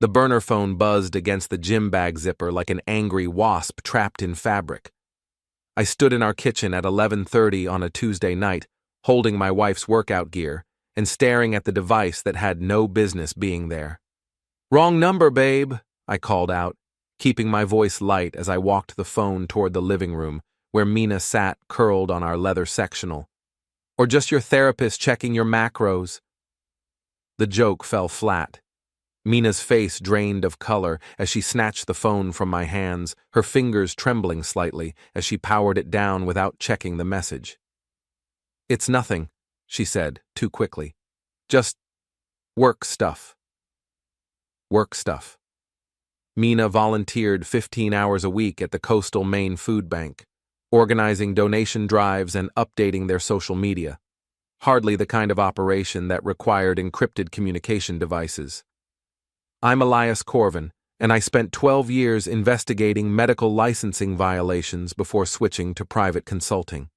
The burner phone buzzed against the gym bag zipper like an angry wasp trapped in fabric. I stood in our kitchen at 11:30 on a Tuesday night, holding my wife's workout gear and staring at the device that had no business being there. "Wrong number, babe," I called out, keeping my voice light as I walked the phone toward the living room, where Mina sat curled on our leather sectional. "Or just your therapist checking your macros." The joke fell flat. Mina's face drained of color as she snatched the phone from my hands, her fingers trembling slightly as she powered it down without checking the message. "It's nothing," she said, too quickly. "Just work stuff." Work stuff. Mina volunteered 15 hours a week at the coastal Maine Food Bank, organizing donation drives and updating their social media. Hardly the kind of operation that required encrypted communication devices. I'm Elias Corvin, and I spent 12 years investigating medical licensing violations before switching to private consulting.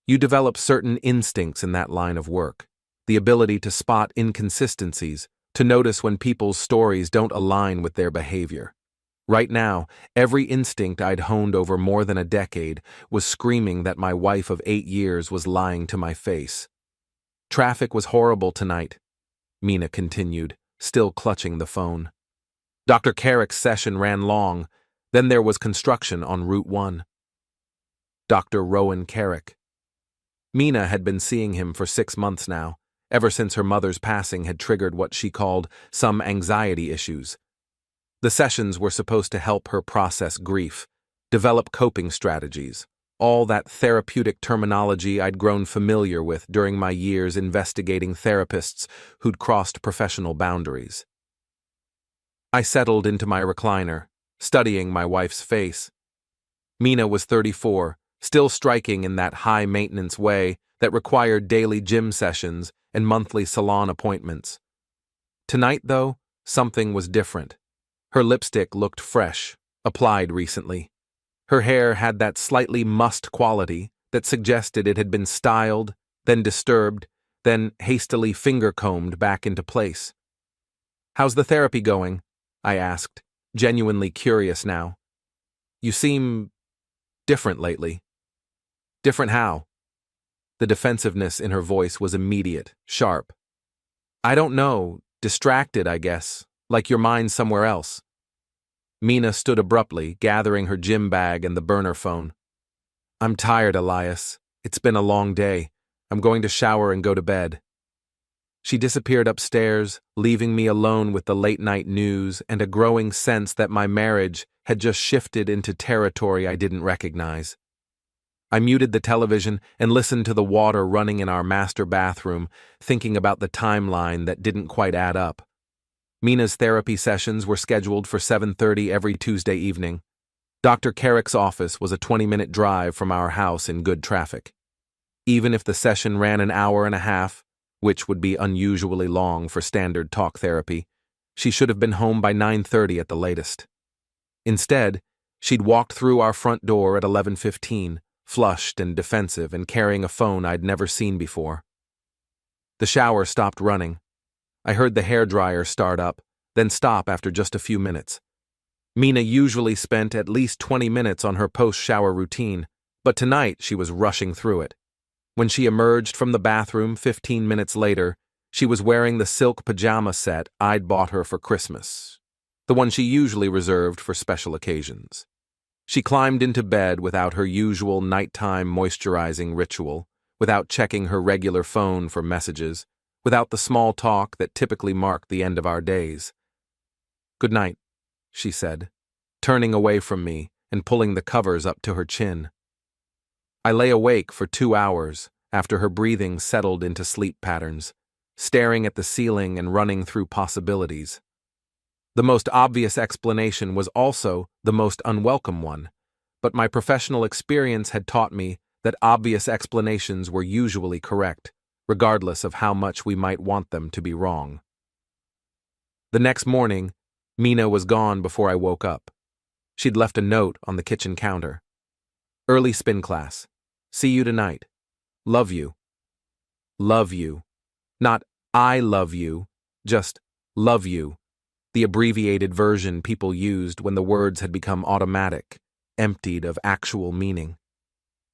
You develop certain instincts in that line of work, the ability to spot inconsistencies, to notice when people's stories don't align with their behavior. Right now, every instinct I'd honed over more than a decade was screaming that my wife of 8 years was lying to my face. "Traffic was horrible tonight," Mina continued, still clutching the phone. "Dr. Carrick's session ran long, then there was construction on Route 1. Dr. Rowan Carrick. Mina had been seeing him for 6 months now, ever since her mother's passing had triggered what she called some anxiety issues. The sessions were supposed to help her process grief, develop coping strategies, all that therapeutic terminology I'd grown familiar with during my years investigating therapists who'd crossed professional boundaries. I settled into my recliner, studying my wife's face. Mina was 34, still striking in that high-maintenance way that required daily gym sessions and monthly salon appointments. Tonight, though, something was different. Her lipstick looked fresh, applied recently. Her hair had that slightly mussed quality that suggested it had been styled, then disturbed, then hastily finger-combed back into place. "How's the therapy going?" I asked, genuinely curious now. "You seem different lately." "Different how?" The defensiveness in her voice was immediate, sharp. "I don't know, distracted, I guess, like your mind's somewhere else." Mina stood abruptly, gathering her gym bag and the burner phone. "I'm tired, Elias. It's been a long day. I'm going to shower and go to bed." She disappeared upstairs, leaving me alone with the late-night news and a growing sense that my marriage had just shifted into territory I didn't recognize. I muted the television and listened to the water running in our master bathroom, thinking about the timeline that didn't quite add up. Mina's therapy sessions were scheduled for 7:30 every Tuesday evening. Dr. Carrick's office was a 20-minute drive from our house in good traffic. Even if the session ran an hour and a half, which would be unusually long for standard talk therapy, she should have been home by 9:30 at the latest. Instead, she'd walked through our front door at 11:15, flushed and defensive and carrying a phone I'd never seen before. The shower stopped running. I heard the hairdryer start up, then stop after just a few minutes. Mina usually spent at least 20 minutes on her post-shower routine, but tonight she was rushing through it. When she emerged from the bathroom 15 minutes later, she was wearing the silk pajama set I'd bought her for Christmas, the one she usually reserved for special occasions. She climbed into bed without her usual nighttime moisturizing ritual, without checking her regular phone for messages, without the small talk that typically marked the end of our days. "Good night," she said, turning away from me and pulling the covers up to her chin. I lay awake for 2 hours after her breathing settled into sleep patterns, staring at the ceiling and running through possibilities. The most obvious explanation was also the most unwelcome one, but my professional experience had taught me that obvious explanations were usually correct, regardless of how much we might want them to be wrong. The next morning, Mina was gone before I woke up. She'd left a note on the kitchen counter. "Early spin class. See you tonight. Love you." Love you. Not I love you, just love you. the abbreviated version people used when the words had become automatic, emptied of actual meaning.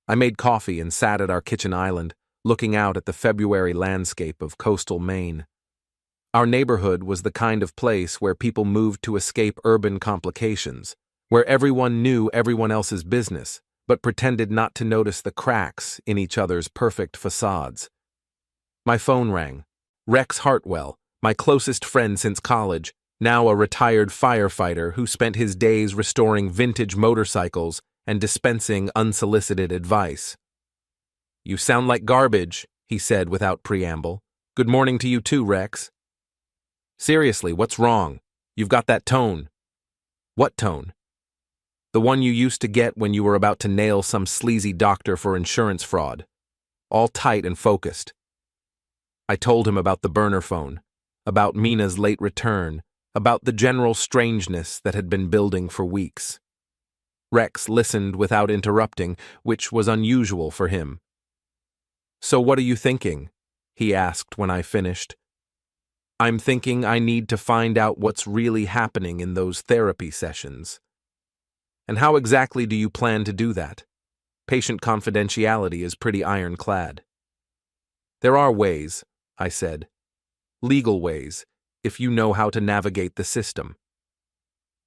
I made coffee and sat at our kitchen island, looking out at the February landscape of coastal Maine. Our neighborhood was the kind of place where people moved to escape urban complications, where everyone knew everyone else's business, but pretended not to notice the cracks in each other's perfect facades. My phone rang. Rex Hartwell, my closest friend since college, now a retired firefighter who spent his days restoring vintage motorcycles and dispensing unsolicited advice. "You sound like garbage," he said without preamble. "Good morning to you too, Rex." "Seriously, what's wrong? You've got that tone." "What tone?" "The one you used to get when you were about to nail some sleazy doctor for insurance fraud. All tight and focused." I told him about the burner phone, about Mina's late return, about the general strangeness that had been building for weeks. Rex listened without interrupting, which was unusual for him. "So what are you thinking?" he asked when I finished. "I'm thinking I need to find out what's really happening in those therapy sessions." "And how exactly do you plan to do that? Patient confidentiality is pretty ironclad." "There are ways," I said. "Legal ways, if you know how to navigate the system."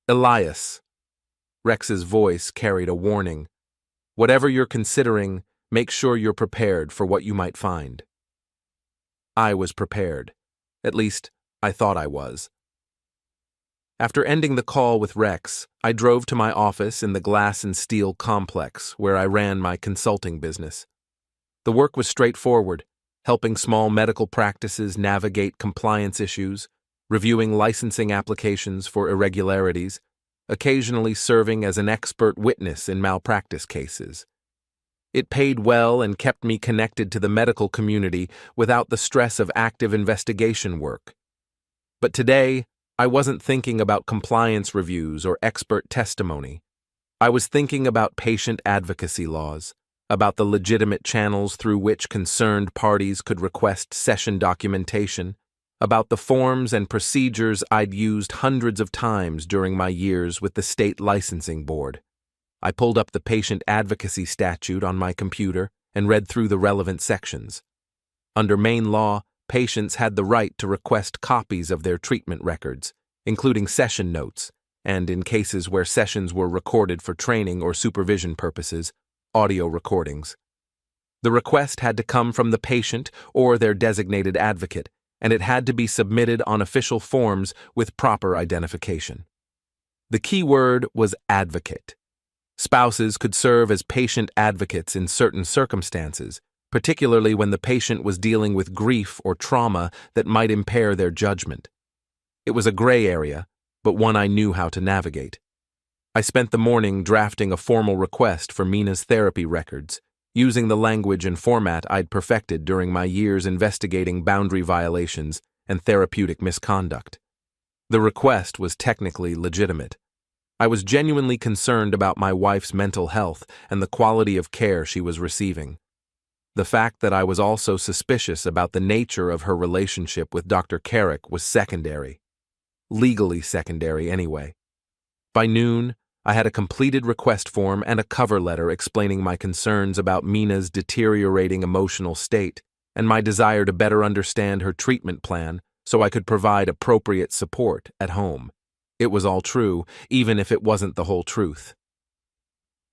"Elias." Rex's voice carried a warning. "Whatever you're considering, make sure you're prepared for what you might find." I was prepared. At least, I thought I was. After ending the call with Rex, I drove to my office in the Glass and Steel complex where I ran my consulting business. The work was straightforward, helping small medical practices navigate compliance issues, reviewing licensing applications for irregularities, occasionally serving as an expert witness in malpractice cases. It paid well and kept me connected to the medical community without the stress of active investigation work. But today, I wasn't thinking about compliance reviews or expert testimony. I was thinking about patient advocacy laws, about the legitimate channels through which concerned parties could request session documentation, about the forms and procedures I'd used hundreds of times during my years with the state licensing board. I pulled up the patient advocacy statute on my computer and read through the relevant sections. Under Maine law, patients had the right to request copies of their treatment records, including session notes, and in cases where sessions were recorded for training or supervision purposes, audio recordings. The request had to come from the patient or their designated advocate, and it had to be submitted on official forms with proper identification. The key word was advocate. Spouses could serve as patient advocates in certain circumstances, particularly when the patient was dealing with grief or trauma that might impair their judgment. It was a gray area, but one I knew how to navigate. I spent the morning drafting a formal request for Mina's therapy records, using the language and format I'd perfected during my years investigating boundary violations and therapeutic misconduct. The request was technically legitimate. I was genuinely concerned about my wife's mental health and the quality of care she was receiving. The fact that I was also suspicious about the nature of her relationship with Dr. Carrick was secondary. Legally secondary, anyway. By noon, I had a completed request form and a cover letter explaining my concerns about Mina's deteriorating emotional state and my desire to better understand her treatment plan so I could provide appropriate support at home. It was all true, even if it wasn't the whole truth.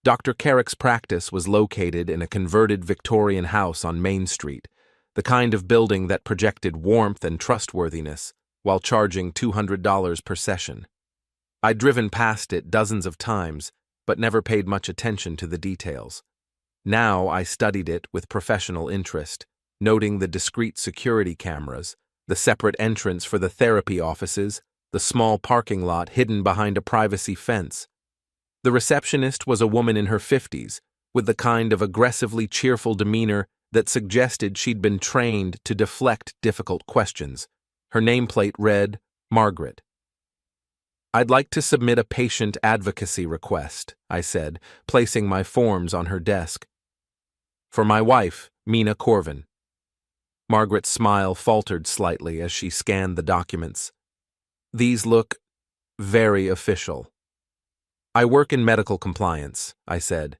Dr. Carrick's practice was located in a converted Victorian house on Main Street, the kind of building that projected warmth and trustworthiness while charging $200 per session. I'd driven past it dozens of times, but never paid much attention to the details. Now I studied it with professional interest, noting the discreet security cameras, the separate entrance for the therapy offices, the small parking lot hidden behind a privacy fence. The receptionist was a woman in her 50s, with the kind of aggressively cheerful demeanor that suggested she'd been trained to deflect difficult questions. Her nameplate read, Margaret. "I'd like to submit a patient advocacy request," I said, placing my forms on her desk. "For my wife, Mina Corvin." Margaret's smile faltered slightly as she scanned the documents. "These look very official. I work in medical compliance, I said.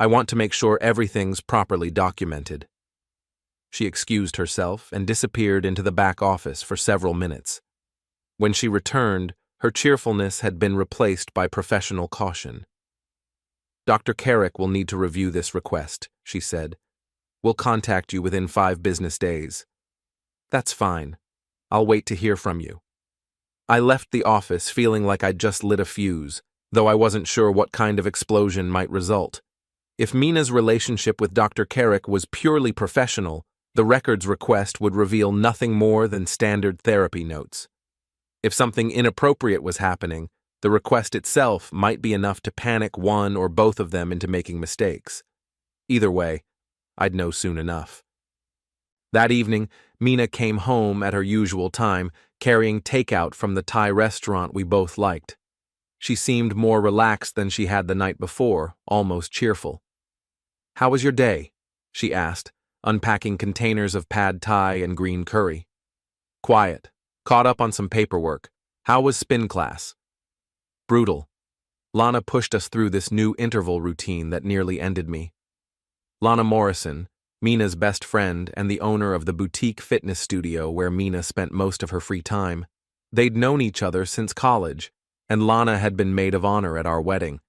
I want to make sure everything's properly documented. She excused herself and disappeared into the back office for several minutes. When she returned, her cheerfulness had been replaced by professional caution. Dr. Carrick will need to review this request, she said. We'll contact you within 5 business days. That's fine. I'll wait to hear from you. I left the office feeling like I'd just lit a fuse, though I wasn't sure what kind of explosion might result. If Mina's relationship with Dr. Carrick was purely professional, the records request would reveal nothing more than standard therapy notes. If something inappropriate was happening, the request itself might be enough to panic one or both of them into making mistakes. Either way, I'd know soon enough. That evening, Mina came home at her usual time, carrying takeout from the Thai restaurant we both liked. She seemed more relaxed than she had the night before, almost cheerful. "How was your day?" she asked, unpacking containers of pad thai and green curry. "Quiet. Caught up on some paperwork. How was spin class?" "Brutal." Lana pushed us through this new interval routine that nearly ended me. Lana Morrison, Mina's best friend and the owner of the boutique fitness studio where Mina spent most of her free time. They'd known each other since college, and Lana had been maid of honor at our wedding.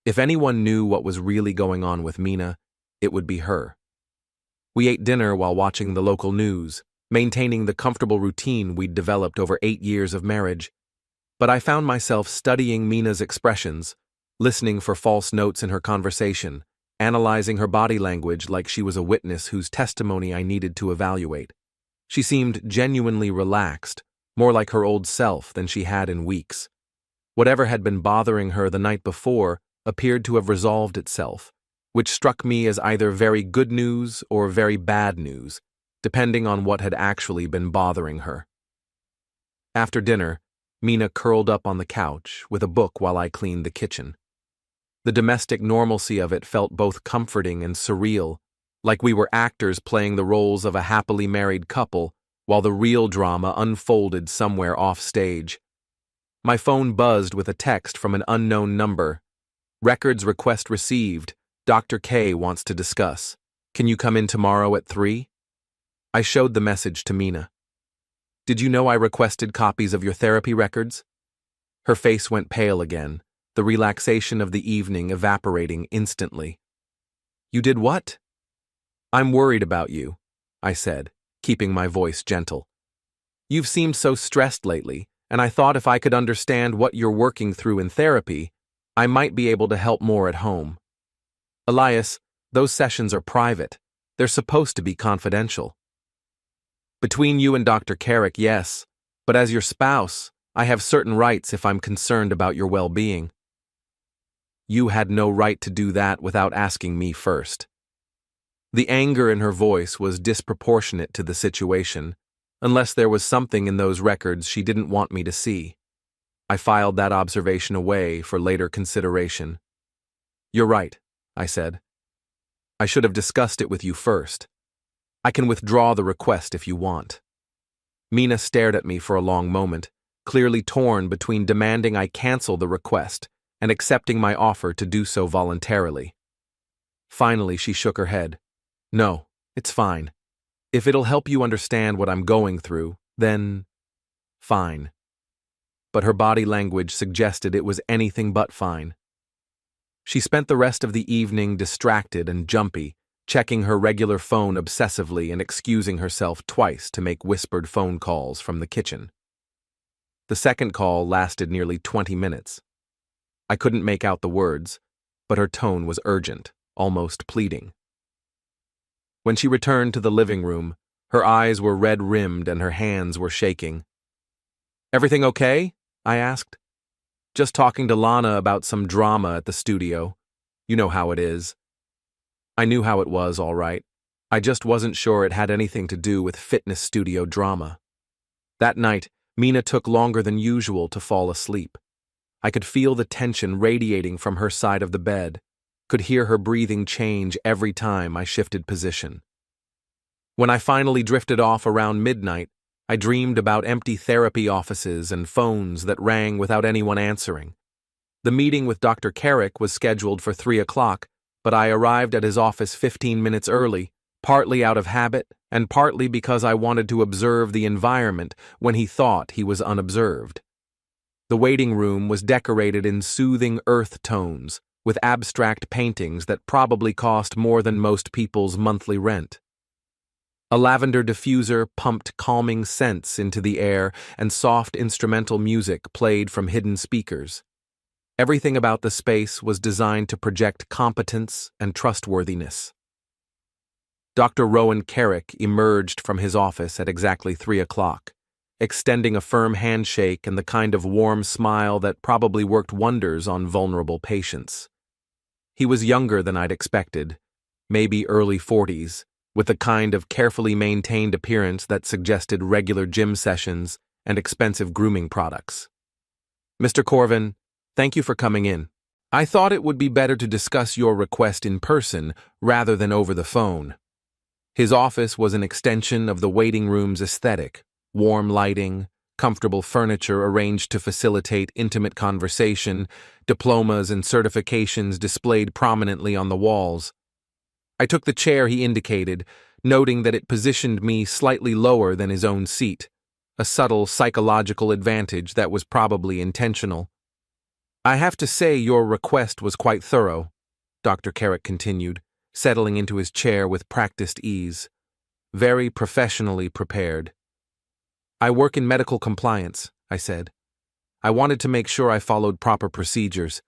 If anyone knew what was really going on with Mina, it would be her. We ate dinner while watching the local news, maintaining the comfortable routine we'd developed over 8 years of marriage. But I found myself studying Mina's expressions, listening for false notes in her conversation, analyzing her body language like she was a witness whose testimony I needed to evaluate. She seemed genuinely relaxed, more like her old self than she had in weeks. Whatever had been bothering her the night before appeared to have resolved itself, which struck me as either very good news or very bad news, depending on what had actually been bothering her. After dinner, Mina curled up on the couch with a book while I cleaned the kitchen. The domestic normalcy of it felt both comforting and surreal, like we were actors playing the roles of a happily married couple while the real drama unfolded somewhere off stage. My phone buzzed with a text from an unknown number. "Records request received. Dr. K wants to discuss. Can you come in tomorrow at 3?" I showed the message to Mina. "Did you know I requested copies of your therapy records?" Her face went pale again, the relaxation of the evening evaporating instantly. "You did what?" "I'm worried about you," I said, keeping my voice gentle. "You've seemed so stressed lately, and I thought if I could understand what you're working through in therapy, I might be able to help more at home." "Elias, those sessions are private. They're supposed to be confidential." "Between you and Dr. Carrick, yes, but as your spouse, I have certain rights if I'm concerned about your well-being." "You had no right to do that without asking me first." The anger in her voice was disproportionate to the situation, unless there was something in those records she didn't want me to see. I filed that observation away for later consideration. "You're right," I said. "I should have discussed it with you first. I can withdraw the request if you want." Mina stared at me for a long moment, clearly torn between demanding I cancel the request and accepting my offer to do so voluntarily. Finally, she shook her head. "No, it's fine. If it'll help you understand what I'm going through, then fine." But her body language suggested it was anything but fine. She spent the rest of the evening distracted and jumpy, checking her regular phone obsessively and excusing herself twice to make whispered phone calls from the kitchen. The second call lasted nearly 20 minutes. I couldn't make out the words, but her tone was urgent, almost pleading. When she returned to the living room, her eyes were red-rimmed and her hands were shaking. "Everything okay?" I asked. "Just talking to Lana about some drama at the studio. You know how it is." I knew how it was, all right. I just wasn't sure it had anything to do with fitness studio drama. That night, Mina took longer than usual to fall asleep. I could feel the tension radiating from her side of the bed, could hear her breathing change every time I shifted position. When I finally drifted off around midnight, I dreamed about empty therapy offices and phones that rang without anyone answering. The meeting with Dr. Carrick was scheduled for 3 o'clock, but I arrived at his office 15 minutes early, partly out of habit and partly because I wanted to observe the environment when he thought he was unobserved. The waiting room was decorated in soothing earth tones, with abstract paintings that probably cost more than most people's monthly rent. A lavender diffuser pumped calming scents into the air, and soft instrumental music played from hidden speakers. Everything about the space was designed to project competence and trustworthiness. Dr. Rowan Carrick emerged from his office at exactly 3 o'clock, extending a firm handshake and the kind of warm smile that probably worked wonders on vulnerable patients. He was younger than I'd expected, maybe early 40s, with the kind of carefully maintained appearance that suggested regular gym sessions and expensive grooming products. "Mr. Corvin, thank you for coming in. I thought it would be better to discuss your request in person rather than over the phone." His office was an extension of the waiting room's aesthetic: warm lighting, comfortable furniture arranged to facilitate intimate conversation, diplomas and certifications displayed prominently on the walls. I took the chair he indicated, noting that it positioned me slightly lower than his own seat, a subtle psychological advantage that was probably intentional. "I have to say your request was quite thorough," Dr. Carrick continued, settling into his chair with practiced ease. "Very professionally prepared." "I work in medical compliance," I said. "I wanted to make sure I followed proper procedures."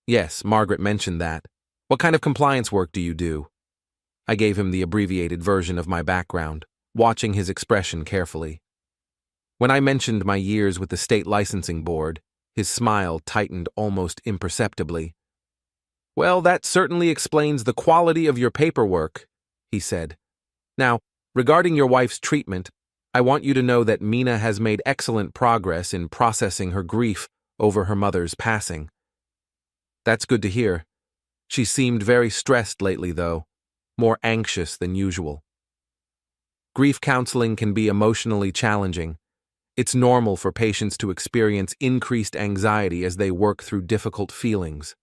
"Yes, Margaret mentioned that. What kind of compliance work do you do?" I gave him the abbreviated version of my background, watching his expression carefully. When I mentioned my years with the state licensing board, his smile tightened almost imperceptibly. "Well, that certainly explains the quality of your paperwork," he said. "Now, regarding your wife's treatment, I want you to know that Mina has made excellent progress in processing her grief over her mother's passing." "That's good to hear. She seemed very stressed lately, though, more anxious than usual." Grief counseling can be emotionally challenging. It's normal for patients to experience increased anxiety as they work through difficult feelings.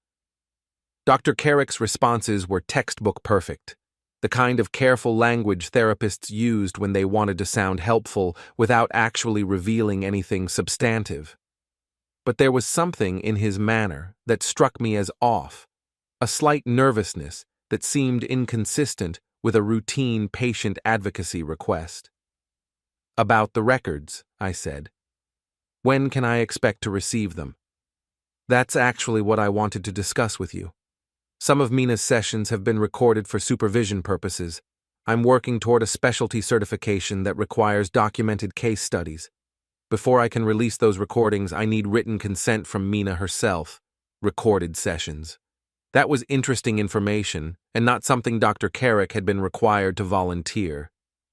Dr. Carrick's responses were textbook perfect, the kind of careful language therapists used when they wanted to sound helpful without actually revealing anything substantive. But there was something in his manner that struck me as off, a slight nervousness that seemed inconsistent with a routine patient advocacy request. "About the records," I said. "When can I expect to receive them?" "That's actually what I wanted to discuss with you. Some of Mina's sessions have been recorded for supervision purposes. I'm working toward a specialty certification that requires documented case studies. Before I can release those recordings, I need written consent from Mina herself." Recorded sessions. That was interesting information, and not something Dr. Carrick had been required to volunteer.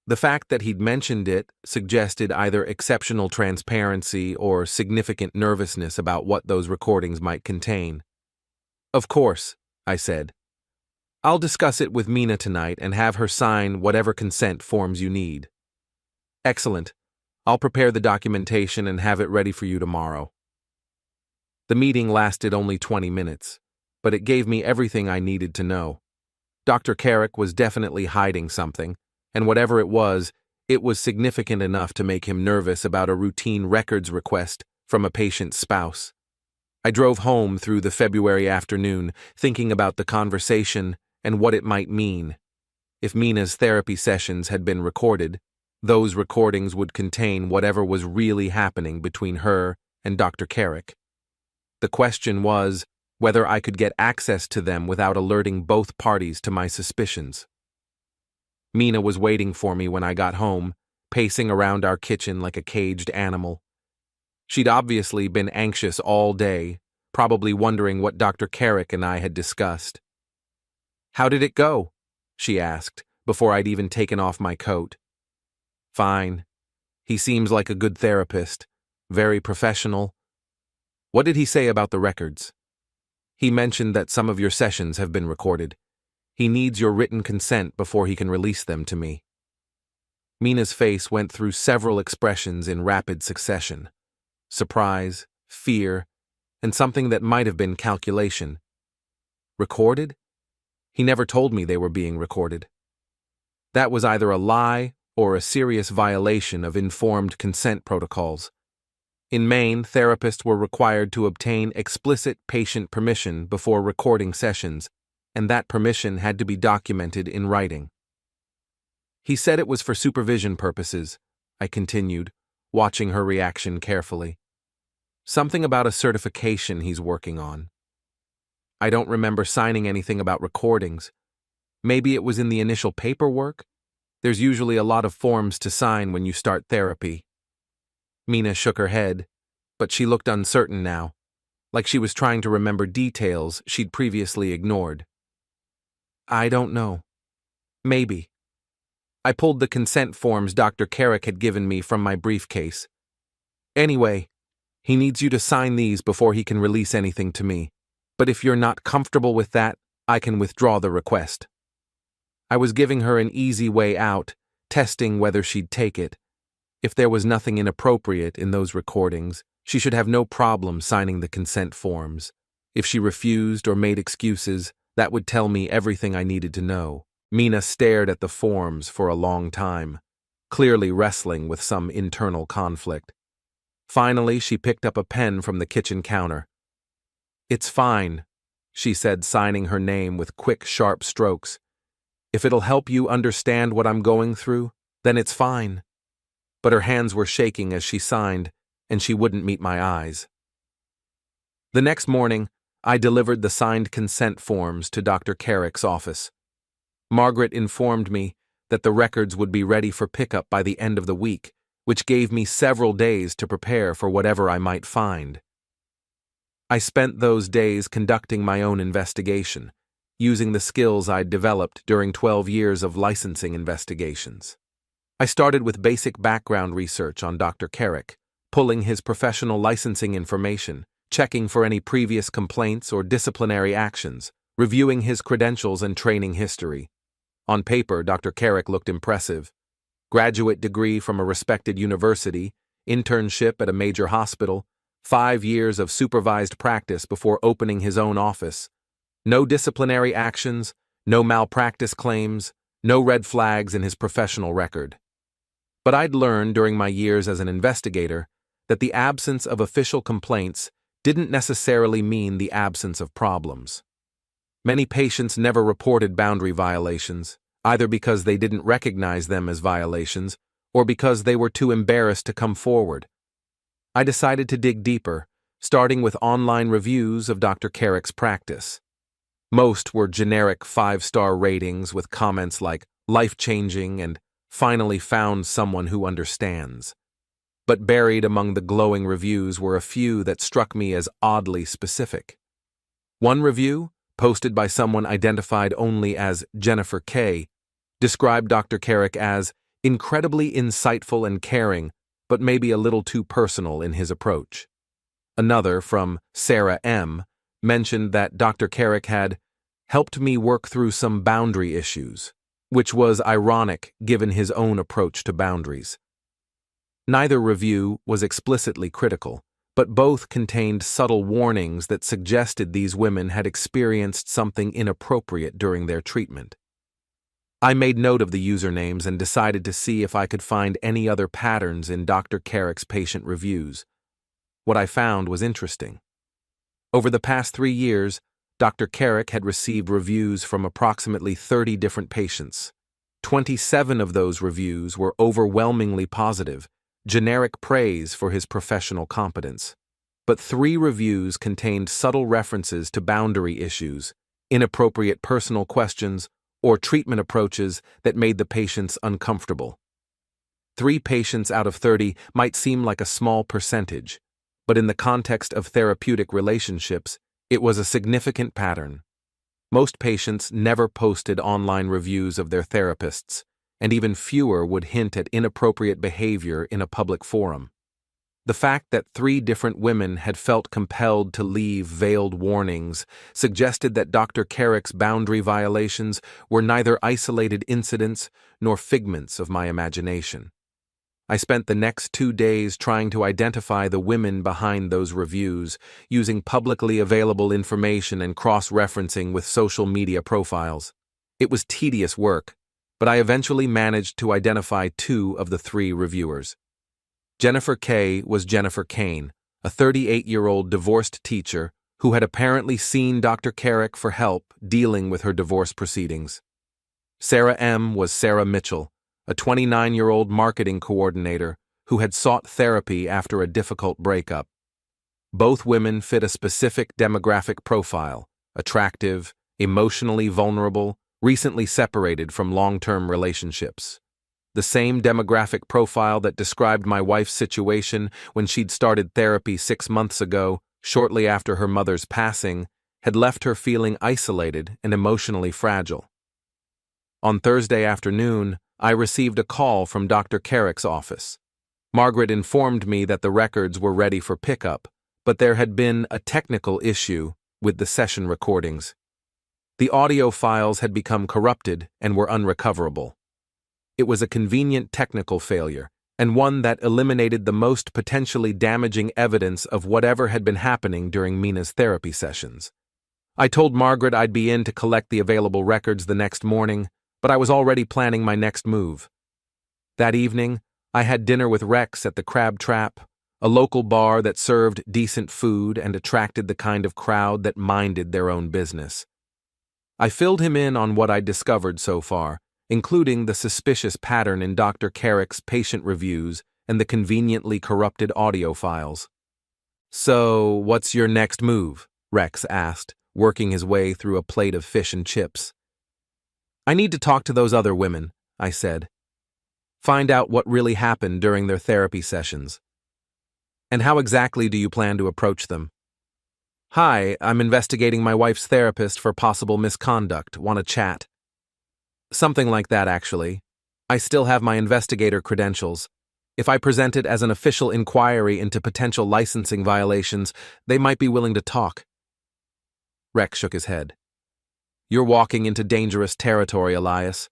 The fact that he'd mentioned it suggested either exceptional transparency or significant nervousness about what those recordings might contain. "Of course," I said. "I'll discuss it with Mina tonight and have her sign whatever consent forms you need." "Excellent. I'll prepare the documentation and have it ready for you tomorrow." The meeting lasted only 20 minutes, but it gave me everything I needed to know. Dr. Carrick was definitely hiding something, and whatever it was significant enough to make him nervous about a routine records request from a patient's spouse. I drove home through the February afternoon, thinking about the conversation and what it might mean. If Mina's therapy sessions had been recorded, those recordings would contain whatever was really happening between her and Dr. Carrick. The question was whether I could get access to them without alerting both parties to my suspicions. Mina was waiting for me when I got home, pacing around our kitchen like a caged animal. She'd obviously been anxious all day, probably wondering what Dr. Carrick and I had discussed. "How did it go?" she asked, before I'd even taken off my coat. "Fine. He seems like a good therapist, very professional." "What did he say about the records?" "He mentioned that some of your sessions have been recorded. He needs your written consent before he can release them to me." Mina's face went through several expressions in rapid succession: surprise, fear, and something that might have been calculation. Recorded? He never told me they were being recorded. That was either a lie or a serious violation of informed consent protocols. In Maine, therapists were required to obtain explicit patient permission before recording sessions, and that permission had to be documented in writing. He said it was for supervision purposes, I continued, watching her reaction carefully. Something about a certification he's working on. I don't remember signing anything about recordings. Maybe it was in the initial paperwork? There's usually a lot of forms to sign when you start therapy. Mina shook her head, but she looked uncertain now, like she was trying to remember details she'd previously ignored. I don't know. Maybe. I pulled the consent forms Dr. Carrick had given me from my briefcase. Anyway, he needs you to sign these before he can release anything to me, but if you're not comfortable with that, I can withdraw the request. I was giving her an easy way out, testing whether she'd take it. If there was nothing inappropriate in those recordings, she should have no problem signing the consent forms. If she refused or made excuses, that would tell me everything I needed to know. Mina stared at the forms for a long time, clearly wrestling with some internal conflict. Finally, she picked up a pen from the kitchen counter. It's fine, she said, signing her name with quick, sharp strokes. If it'll help you understand what I'm going through, then it's fine. But her hands were shaking as she signed, and she wouldn't meet my eyes. The next morning, I delivered the signed consent forms to Dr. Carrick's office. Margaret informed me that the records would be ready for pickup by the end of the week, which gave me several days to prepare for whatever I might find. I spent those days conducting my own investigation, using the skills I'd developed during 12 years of licensing investigations. I started with basic background research on Dr. Carrick, pulling his professional licensing information, checking for any previous complaints or disciplinary actions, reviewing his credentials and training history. On paper, Dr. Carrick looked impressive. Graduate degree from a respected university, internship at a major hospital, 5 years of supervised practice before opening his own office. No disciplinary actions, no malpractice claims, no red flags in his professional record. But I'd learned during my years as an investigator that the absence of official complaints didn't necessarily mean the absence of problems. Many patients never reported boundary violations, either because they didn't recognize them as violations or because they were too embarrassed to come forward. I decided to dig deeper, starting with online reviews of Dr. Carrick's practice. Most were generic 5-star ratings with comments like life-changing and finally found someone who understands. But buried among the glowing reviews were a few that struck me as oddly specific. One review, posted by someone identified only as Jennifer K., described Dr. Carrick as incredibly insightful and caring, but maybe a little too personal in his approach. Another, from Sarah M., mentioned that Dr. Carrick had helped me work through some boundary issues, which was ironic given his own approach to boundaries. Neither review was explicitly critical, but both contained subtle warnings that suggested these women had experienced something inappropriate during their treatment. I made note of the usernames and decided to see if I could find any other patterns in Dr. Carrick's patient reviews. What I found was interesting. Over the past 3 years, Dr. Carrick had received reviews from approximately 30 different patients. 27 of those reviews were overwhelmingly positive, generic praise for his professional competence. But 3 reviews contained subtle references to boundary issues, inappropriate personal questions, or treatment approaches that made the patients uncomfortable. 3 patients out of 30 might seem like a small percentage, but in the context of therapeutic relationships, it was a significant pattern. Most patients never posted online reviews of their therapists, and even fewer would hint at inappropriate behavior in a public forum. The fact that 3 different women had felt compelled to leave veiled warnings suggested that Dr. Carrick's boundary violations were neither isolated incidents nor figments of my imagination. I spent the next 2 days trying to identify the women behind those reviews, using publicly available information and cross-referencing with social media profiles. It was tedious work, but I eventually managed to identify 2 of the 3 reviewers. Jennifer K. was Jennifer Kane, a 38-year-old divorced teacher who had apparently seen Dr. Carrick for help dealing with her divorce proceedings. Sarah M. was Sarah Mitchell, a 29-year-old marketing coordinator who had sought therapy after a difficult breakup. Both women fit a specific demographic profile: attractive, emotionally vulnerable, recently separated from long-term relationships. The same demographic profile that described my wife's situation when she'd started therapy 6 months ago, shortly after her mother's passing, had left her feeling isolated and emotionally fragile. On Thursday afternoon, I received a call from Dr. Carrick's office. Margaret informed me that the records were ready for pickup, but there had been a technical issue with the session recordings. The audio files had become corrupted and were unrecoverable. It was a convenient technical failure, and one that eliminated the most potentially damaging evidence of whatever had been happening during Mina's therapy sessions. I told Margaret I'd be in to collect the available records the next morning, but I was already planning my next move. That evening, I had dinner with Rex at the Crab Trap, a local bar that served decent food and attracted the kind of crowd that minded their own business. I filled him in on what I'd discovered so far, including the suspicious pattern in Dr. Carrick's patient reviews and the conveniently corrupted audio files. "So, what's your next move?" Rex asked, working his way through a plate of fish and chips. "I need to talk to those other women," I said. "Find out what really happened during their therapy sessions." "And how exactly do you plan to approach them?" "Hi, I'm investigating my wife's therapist for possible misconduct. Want to chat?" "Something like that, actually. I still have my investigator credentials. If I present it as an official inquiry into potential licensing violations, they might be willing to talk." Rex shook his head. "You're walking into dangerous territory, Elias.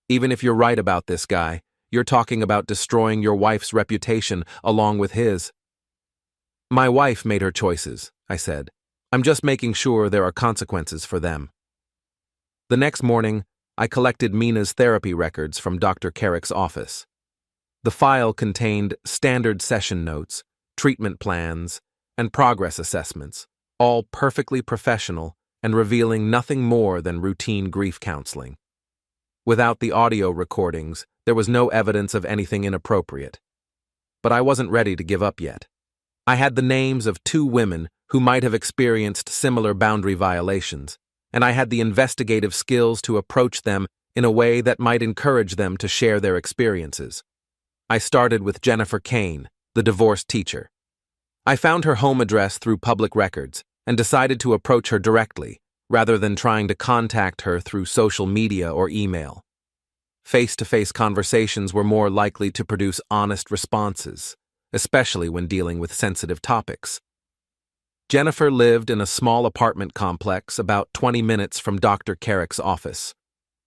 Even if you're right about this guy, you're talking about destroying your wife's reputation along with his." "My wife made her choices," I said. "I'm just making sure there are consequences for them." The next morning, I collected Mina's therapy records from Dr. Carrick's office. The file contained standard session notes, treatment plans, and progress assessments, all perfectly professional and revealing nothing more than routine grief counseling. Without the audio recordings, there was no evidence of anything inappropriate. But I wasn't ready to give up yet. I had the names of 2 women who might have experienced similar boundary violations, and I had the investigative skills to approach them in a way that might encourage them to share their experiences. I started with Jennifer Kane, the divorced teacher. I found her home address through public records and decided to approach her directly, rather than trying to contact her through social media or email. Face-to-face conversations were more likely to produce honest responses, especially when dealing with sensitive topics. Jennifer lived in a small apartment complex about 20 minutes from Dr. Carrick's office.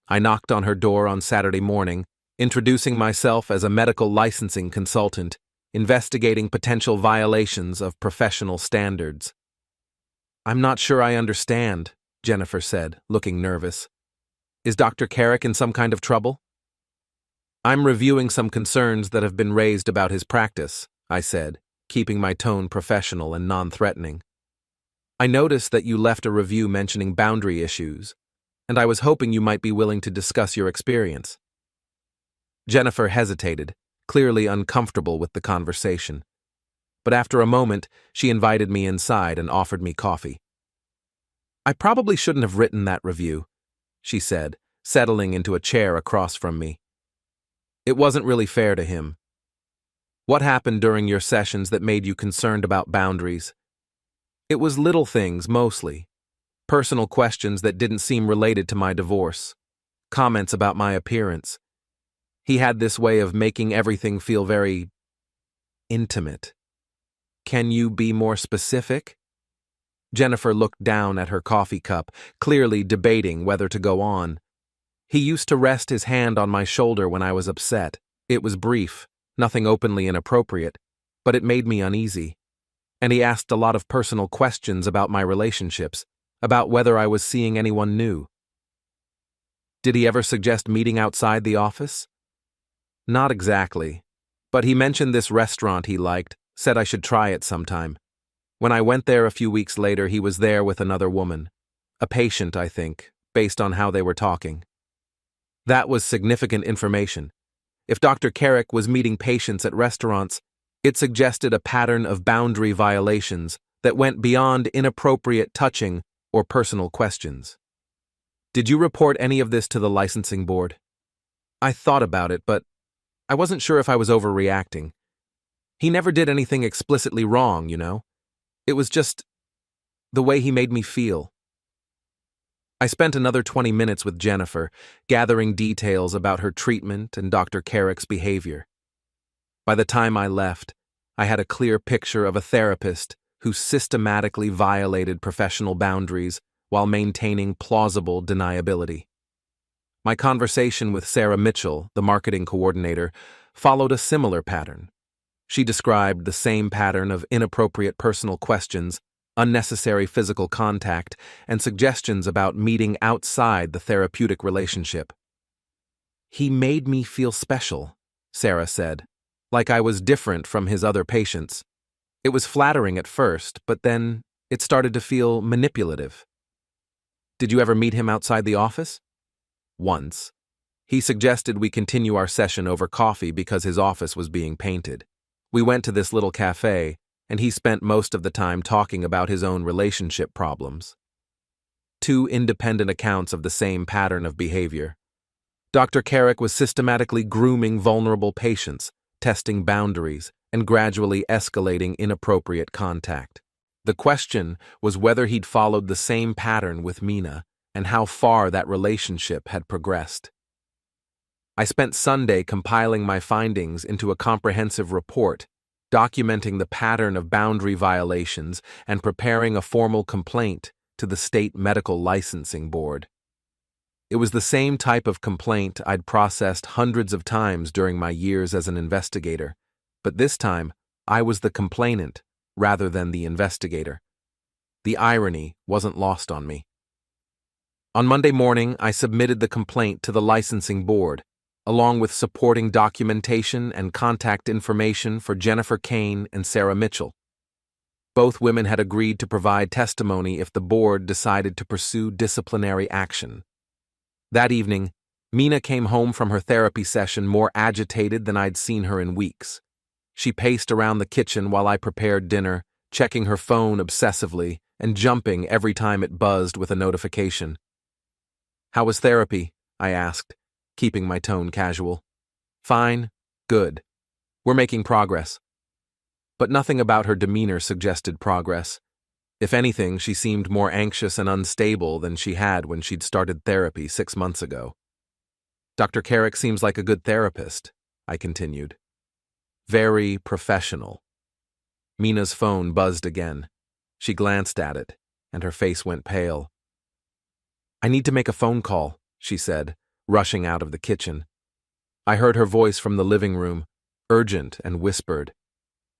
I knocked on her door on Saturday morning, introducing myself as a medical licensing consultant, investigating potential violations of professional standards. "I'm not sure I understand," Jennifer said, looking nervous. "Is Dr. Carrick in some kind of trouble?" "I'm reviewing some concerns that have been raised about his practice," I said, keeping my tone professional and non-threatening. "I noticed that you left a review mentioning boundary issues, and I was hoping you might be willing to discuss your experience." Jennifer hesitated, clearly uncomfortable with the conversation. But after a moment, she invited me inside and offered me coffee. "I probably shouldn't have written that review," she said, settling into a chair across from me. "It wasn't really fair to him. What happened during your sessions that made you concerned about boundaries?" "It was little things, mostly. Personal questions that didn't seem related to my divorce. Comments about my appearance. He had this way of making everything feel very intimate." Can you be more specific? Jennifer looked down at her coffee cup, clearly debating whether to go on. He used to rest his hand on my shoulder when I was upset. It was brief, nothing openly inappropriate, but it made me uneasy. And he asked a lot of personal questions about my relationships, about whether I was seeing anyone new. Did he ever suggest meeting outside the office? Not exactly, but he mentioned this restaurant he liked, said I should try it sometime. When I went there a few weeks later, he was there with another woman. A patient, I think, based on how they were talking. That was significant information. If Dr. Carrick was meeting patients at restaurants, it suggested a pattern of boundary violations that went beyond inappropriate touching or personal questions. Did you report any of this to the licensing board? I thought about it, but I wasn't sure if I was overreacting. He never did anything explicitly wrong, you know. It was just the way he made me feel. I spent another 20 minutes with Jennifer, gathering details about her treatment and Dr. Carrick's behavior. By the time I left, I had a clear picture of a therapist who systematically violated professional boundaries while maintaining plausible deniability. My conversation with Sarah Mitchell, the marketing coordinator, followed a similar pattern. She described the same pattern of inappropriate personal questions, unnecessary physical contact, and suggestions about meeting outside the therapeutic relationship. He made me feel special, Sarah said, like I was different from his other patients. It was flattering at first, but then it started to feel manipulative. Did you ever meet him outside the office? Once. He suggested we continue our session over coffee because his office was being painted. We went to this little cafe, and he spent most of the time talking about his own relationship problems. Two independent accounts of the same pattern of behavior. Dr. Carrick was systematically grooming vulnerable patients, testing boundaries, and gradually escalating inappropriate contact. The question was whether he'd followed the same pattern with Mina and how far that relationship had progressed. I spent Sunday compiling my findings into a comprehensive report, documenting the pattern of boundary violations and preparing a formal complaint to the State Medical Licensing Board. It was the same type of complaint I'd processed hundreds of times during my years as an investigator, but this time I was the complainant rather than the investigator. The irony wasn't lost on me. On Monday morning, I submitted the complaint to the licensing board, along with supporting documentation and contact information for Jennifer Kane and Sarah Mitchell. Both women had agreed to provide testimony if the board decided to pursue disciplinary action. That evening, Mina came home from her therapy session more agitated than I'd seen her in weeks. She paced around the kitchen while I prepared dinner, checking her phone obsessively and jumping every time it buzzed with a notification. "How was therapy?" I asked, keeping my tone casual. "Fine, good. We're making progress." But nothing about her demeanor suggested progress. If anything, she seemed more anxious and unstable than she had when she'd started therapy 6 months ago. "Dr. Carrick seems like a good therapist," I continued. "Very professional." Mina's phone buzzed again. She glanced at it, and her face went pale. "I need to make a phone call," she said, rushing out of the kitchen. I heard her voice from the living room, urgent and whispered.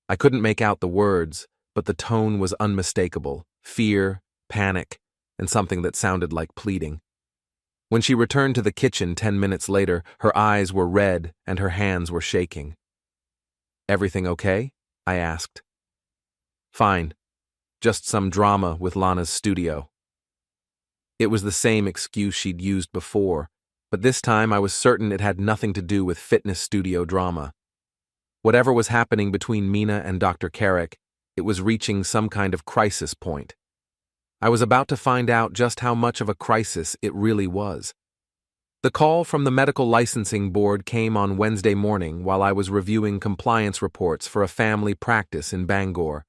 I couldn't make out the words, but the tone was unmistakable: fear, panic, and something that sounded like pleading. When she returned to the kitchen 10 minutes later, her eyes were red and her hands were shaking. "Everything okay?" I asked. "Fine. Just some drama with Lana's studio." It was the same excuse she'd used before, but this time I was certain it had nothing to do with fitness studio drama. Whatever was happening between Mina and Dr. Carrick, it was reaching some kind of crisis point. I was about to find out just how much of a crisis it really was. The call from the Medical Licensing Board came on Wednesday morning while I was reviewing compliance reports for a family practice in Bangor.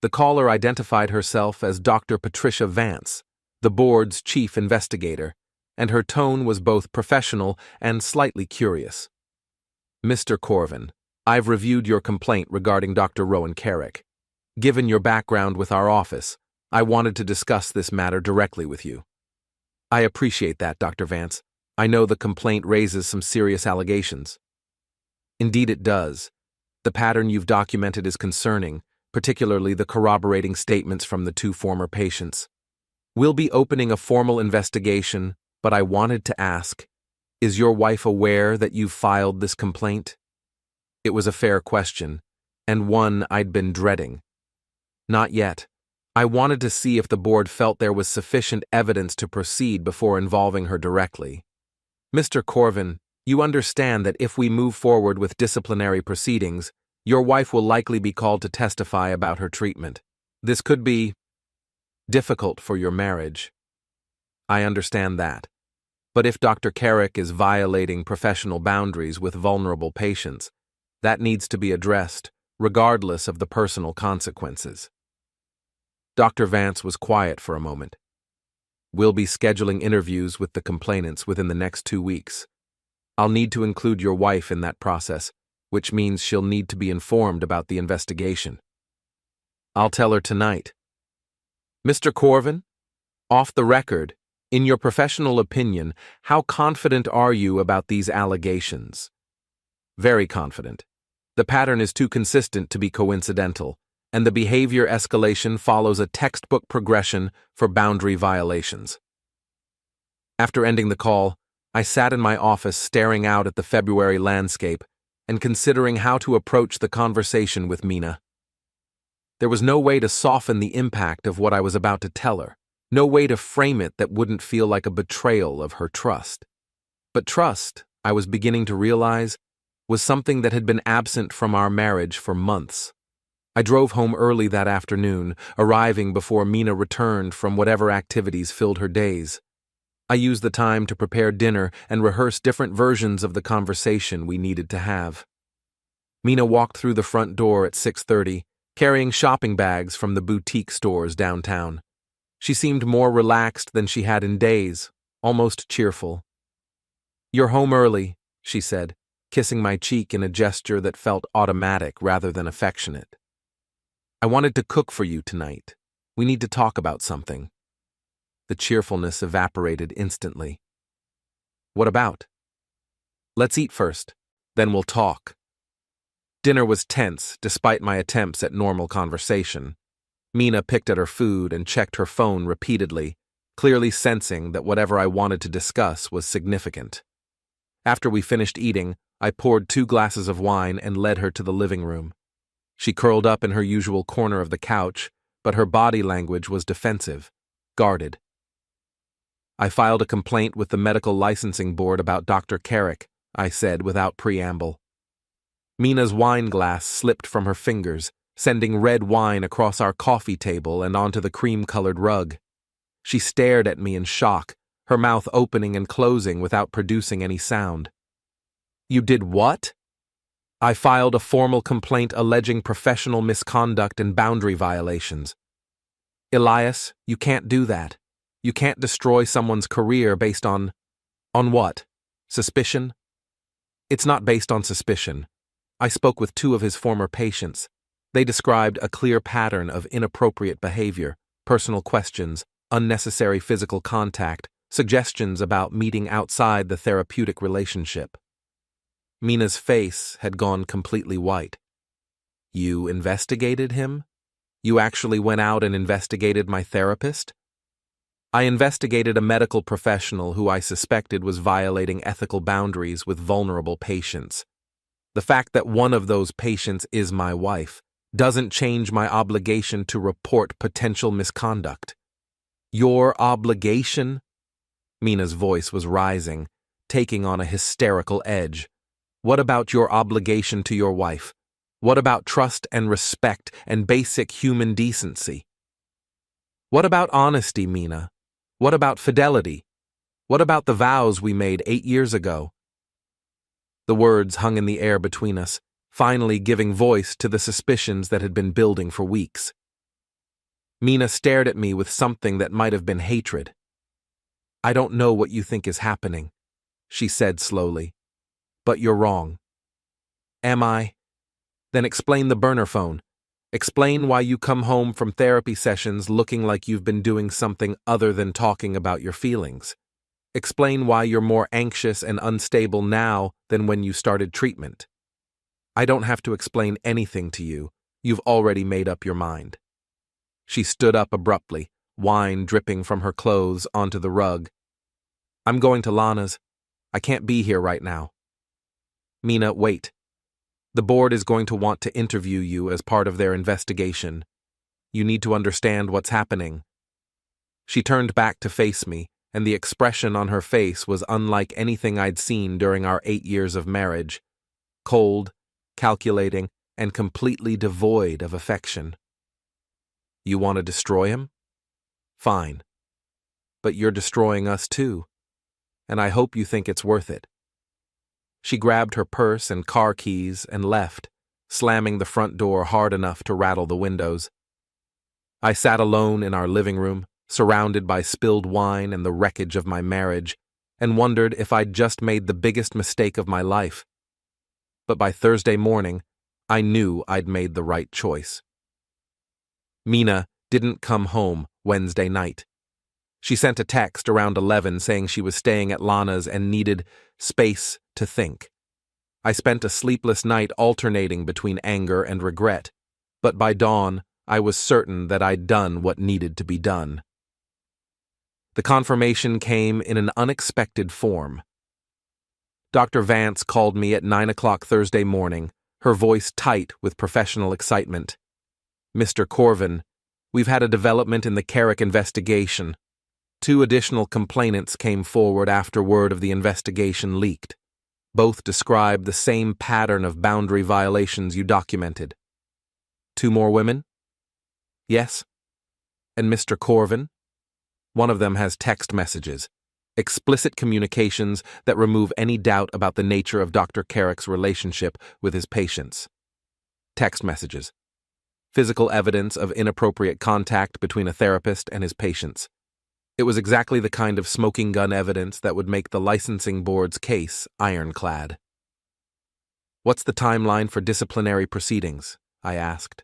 The caller identified herself as Dr. Patricia Vance, the board's chief investigator, and her tone was both professional and slightly curious. "Mr. Corvin, I've reviewed your complaint regarding Dr. Rowan Carrick. Given your background with our office, I wanted to discuss this matter directly with you. I appreciate that, Dr. Vance. I know the complaint raises some serious allegations. Indeed it does. The pattern you've documented is concerning, particularly the corroborating statements from the 2 former patients. We'll be opening a formal investigation, but I wanted to ask, is your wife aware that you've filed this complaint? It was a fair question, and one I'd been dreading. Not yet. I wanted to see if the board felt there was sufficient evidence to proceed before involving her directly. Mr. Corvin, you understand that if we move forward with disciplinary proceedings, your wife will likely be called to testify about her treatment. This could be difficult for your marriage. I understand that. But if Dr. Carrick is violating professional boundaries with vulnerable patients, that needs to be addressed, regardless of the personal consequences. Dr. Vance was quiet for a moment. We'll be scheduling interviews with the complainants within the next 2 weeks. I'll need to include your wife in that process, which means she'll need to be informed about the investigation. I'll tell her tonight. Mr. Corvin, off the record, in your professional opinion, how confident are you about these allegations? Very confident. The pattern is too consistent to be coincidental, and the behavior escalation follows a textbook progression for boundary violations. After ending the call, I sat in my office staring out at the February landscape and considering how to approach the conversation with Mina. There was no way to soften the impact of what I was about to tell her, no way to frame it that wouldn't feel like a betrayal of her trust. But trust, I was beginning to realize, was something that had been absent from our marriage for months. I drove home early that afternoon, arriving before Mina returned from whatever activities filled her days. I used the time to prepare dinner and rehearse different versions of the conversation we needed to have. Mina walked through the front door at 6:30, carrying shopping bags from the boutique stores downtown. She seemed more relaxed than she had in days, almost cheerful. "You're home early," she said, kissing my cheek in a gesture that felt automatic rather than affectionate. "I wanted to cook for you tonight. We need to talk about something." The cheerfulness evaporated instantly. "What about?" "Let's eat first, then we'll talk." Dinner was tense, despite my attempts at normal conversation. Mina picked at her food and checked her phone repeatedly, clearly sensing that whatever I wanted to discuss was significant. After we finished eating, I poured 2 glasses of wine and led her to the living room. She curled up in her usual corner of the couch, but her body language was defensive, guarded. "I filed a complaint with the medical licensing board about Dr. Carrick," I said without preamble. Mina's wine glass slipped from her fingers, sending red wine across our coffee table and onto the cream-colored rug. She stared at me in shock, her mouth opening and closing without producing any sound. "You did what?" "I filed a formal complaint alleging professional misconduct and boundary violations." "Elias, you can't do that. You can't destroy someone's career based on what? Suspicion?" "It's not based on suspicion. I spoke with 2 of his former patients. They described a clear pattern of inappropriate behavior, personal questions, unnecessary physical contact, suggestions about meeting outside the therapeutic relationship." Mina's face had gone completely white. "You investigated him? You actually went out and investigated my therapist?" "I investigated a medical professional who I suspected was violating ethical boundaries with vulnerable patients. The fact that one of those patients is my wife doesn't change my obligation to report potential misconduct." "Your obligation?" Mina's voice was rising, taking on a hysterical edge. "What about your obligation to your wife? What about trust and respect and basic human decency? What about honesty, Mina? What about fidelity? What about the vows we made 8 years ago?" The words hung in the air between us, finally giving voice to the suspicions that had been building for weeks. Mina stared at me with something that might have been hatred. "I don't know what you think is happening," she said slowly, "but you're wrong." "Am I? Then explain the burner phone. Explain why you come home from therapy sessions looking like you've been doing something other than talking about your feelings. Explain why you're more anxious and unstable now than when you started treatment. I don't have to explain anything to you. You've already made up your mind. She stood up abruptly, wine dripping from her clothes onto the rug. I'm going to Lana's. I can't be here right now. Mina, wait. The board is going to want to interview you as part of their investigation. You need to understand what's happening. She turned back to face me, and the expression on her face was unlike anything I'd seen during our 8 years of marriage. Cold, calculating, and completely devoid of affection. You want to destroy him? Fine. But you're destroying us too, and I hope you think it's worth it. She grabbed her purse and car keys and left, slamming the front door hard enough to rattle the windows. I sat alone in our living room, surrounded by spilled wine and the wreckage of my marriage, and wondered if I'd just made the biggest mistake of my life. But by Thursday morning, I knew I'd made the right choice. Mina didn't come home Wednesday night. She sent a text around 11 saying she was staying at Lana's and needed space to think. I spent a sleepless night alternating between anger and regret, but by dawn, I was certain that I'd done what needed to be done. The confirmation came in an unexpected form. Dr. Vance called me at 9 o'clock Thursday morning, her voice tight with professional excitement. Mr. Corvin, we've had a development in the Carrick investigation. 2 additional complainants came forward after word of the investigation leaked. Both described the same pattern of boundary violations you documented. 2 more women? Yes. And Mr. Corvin? One of them has text messages, explicit communications that remove any doubt about the nature of Dr. Carrick's relationship with his patients. Text messages. Physical evidence of inappropriate contact between a therapist and his patients. It was exactly the kind of smoking gun evidence that would make the licensing board's case ironclad. What's the timeline for disciplinary proceedings? I asked.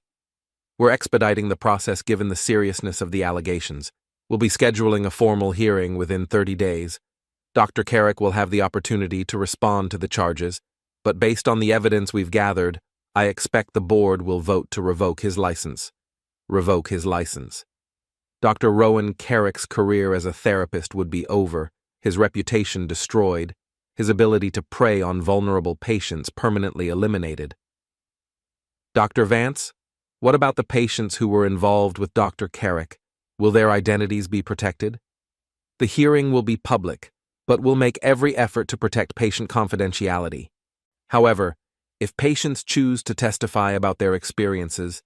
We're expediting the process given the seriousness of the allegations. We'll be scheduling a formal hearing within 30 days. Dr. Carrick will have the opportunity to respond to the charges, but based on the evidence we've gathered, I expect the board will vote to revoke his license. Revoke his license. Dr. Rowan Carrick's career as a therapist would be over, his reputation destroyed, his ability to prey on vulnerable patients permanently eliminated. Dr. Vance, what about the patients who were involved with Dr. Carrick? Will their identities be protected? The hearing will be public, but we'll make every effort to protect patient confidentiality. However, if patients choose to testify about their experiences,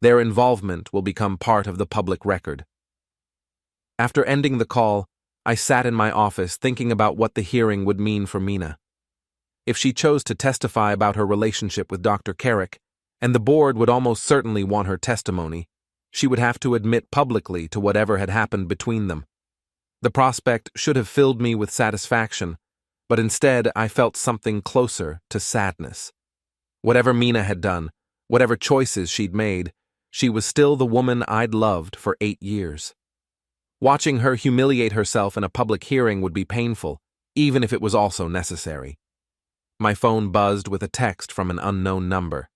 their involvement will become part of the public record. After ending the call, I sat in my office thinking about what the hearing would mean for Mina. If she chose to testify about her relationship with Dr. Carrick, and the board would almost certainly want her testimony, she would have to admit publicly to whatever had happened between them. The prospect should have filled me with satisfaction, but instead I felt something closer to sadness. Whatever Mina had done, whatever choices she'd made, she was still the woman I'd loved for 8 years. Watching her humiliate herself in a public hearing would be painful, even if it was also necessary. My phone buzzed with a text from an unknown number.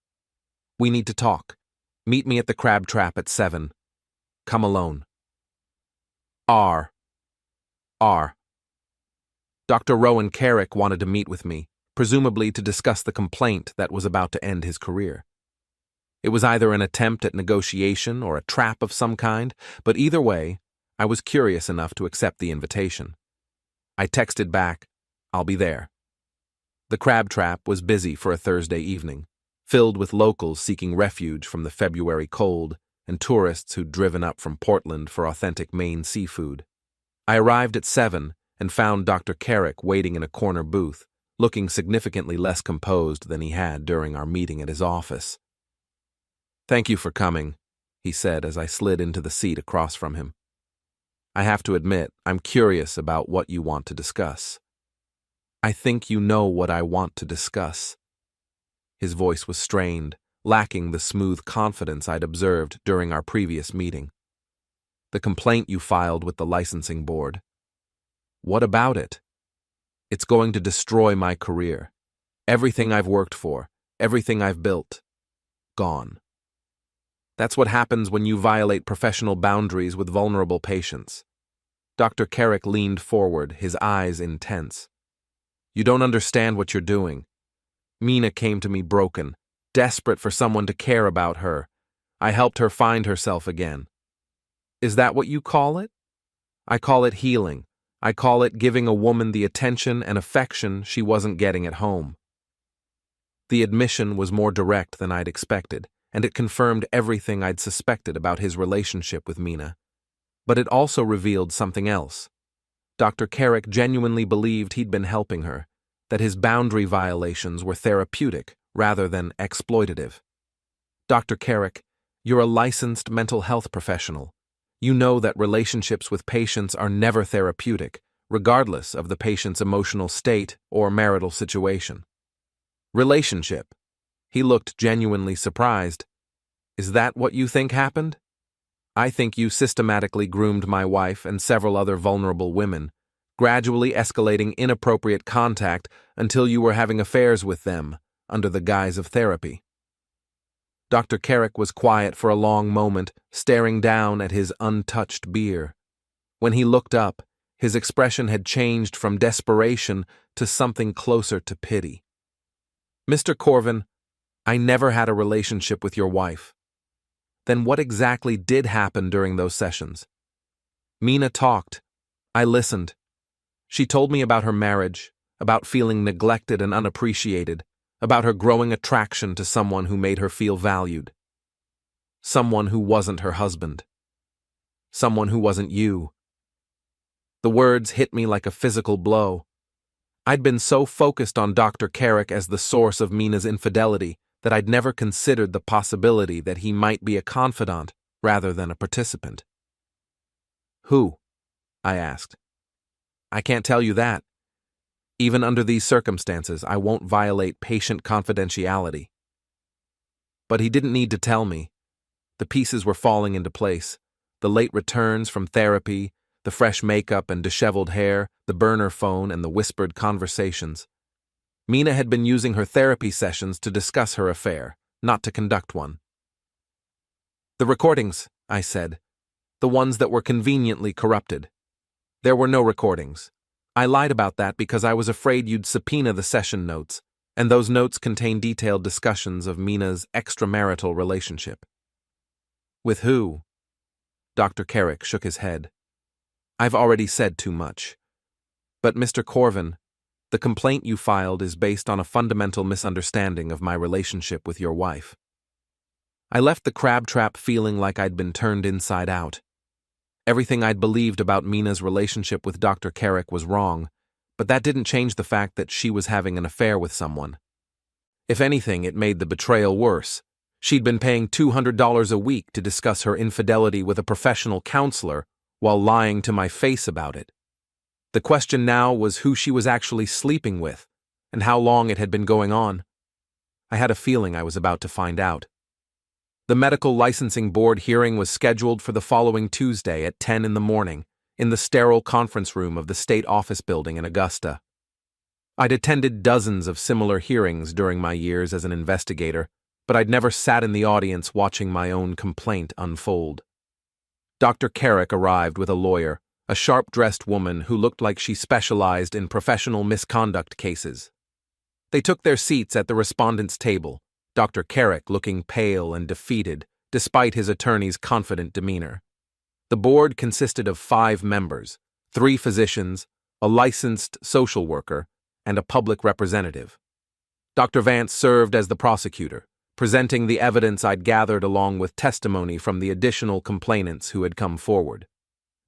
We need to talk. Meet me at the Crab Trap at 7. Come alone. R. Dr. Rowan Carrick wanted to meet with me, presumably to discuss the complaint that was about to end his career. It was either an attempt at negotiation or a trap of some kind, but either way, I was curious enough to accept the invitation. I texted back, I'll be there. The Crab Trap was busy for a Thursday evening, filled with locals seeking refuge from the February cold and tourists who'd driven up from Portland for authentic Maine seafood. I arrived at 7 and found Dr. Carrick waiting in a corner booth, looking significantly less composed than he had during our meeting at his office. Thank you for coming, he said as I slid into the seat across from him. I have to admit, I'm curious about what you want to discuss. I think you know what I want to discuss. His voice was strained, lacking the smooth confidence I'd observed during our previous meeting. "The complaint you filed with the licensing board. What about it?" "It's going to destroy my career. Everything I've worked for, everything I've built, gone. That's what happens when you violate professional boundaries with vulnerable patients." Dr. Carrick leaned forward, his eyes intense. "You don't understand what you're doing. Mina came to me broken, desperate for someone to care about her. I helped her find herself again." "Is that what you call it?" "I call it healing. I call it giving a woman the attention and affection she wasn't getting at home." The admission was more direct than I'd expected, and it confirmed everything I'd suspected about his relationship with Mina. But it also revealed something else. Dr. Carrick genuinely believed he'd been helping her, that his boundary violations were therapeutic rather than exploitative. "Dr. Carrick, you're a licensed mental health professional. You know that relationships with patients are never therapeutic, regardless of the patient's emotional state or marital situation." "Relationship?" He looked genuinely surprised. "Is that what you think happened?" "I think you systematically groomed my wife and several other vulnerable women, gradually escalating inappropriate contact until you were having affairs with them, under the guise of therapy." Dr. Carrick was quiet for a long moment, staring down at his untouched beer. When he looked up, his expression had changed from desperation to something closer to pity. "Mr. Corvin, I never had a relationship with your wife." "Then what exactly did happen during those sessions?" "Mina talked. I listened. She told me about her marriage, about feeling neglected and unappreciated, about her growing attraction to someone who made her feel valued. Someone who wasn't her husband. Someone who wasn't you." The words hit me like a physical blow. I'd been so focused on Dr. Carrick as the source of Mina's infidelity that I'd never considered the possibility that he might be a confidant rather than a participant. "Who?" I asked. "I can't tell you that. Even under these circumstances, I won't violate patient confidentiality." But he didn't need to tell me. The pieces were falling into place. The late returns from therapy, the fresh makeup and disheveled hair, the burner phone and the whispered conversations. Mina had been using her therapy sessions to discuss her affair, not to conduct one. "The recordings," I said. "The ones that were conveniently corrupted." "There were no recordings. I lied about that because I was afraid you'd subpoena the session notes, and those notes contain detailed discussions of Mina's extramarital relationship." "With who?" Dr. Carrick shook his head. "I've already said too much. But Mr. Corvin, the complaint you filed is based on a fundamental misunderstanding of my relationship with your wife." I left the crab trap feeling like I'd been turned inside out. Everything I'd believed about Mina's relationship with Dr. Carrick was wrong, but that didn't change the fact that she was having an affair with someone. If anything, it made the betrayal worse. She'd been paying $200 a week to discuss her infidelity with a professional counselor while lying to my face about it. The question now was who she was actually sleeping with, and how long it had been going on. I had a feeling I was about to find out. The medical licensing board hearing was scheduled for the following Tuesday at 10 in the morning in the sterile conference room of the state office building in Augusta. I'd attended dozens of similar hearings during my years as an investigator, but I'd never sat in the audience watching my own complaint unfold. Dr. Carrick arrived with a lawyer, a sharp-dressed woman who looked like she specialized in professional misconduct cases. They took their seats at the respondent's table, Dr. Carrick looking pale and defeated, despite his attorney's confident demeanor. The board consisted of 5 members, 3 physicians, a licensed social worker, and a public representative. Dr. Vance served as the prosecutor, presenting the evidence I'd gathered along with testimony from the additional complainants who had come forward.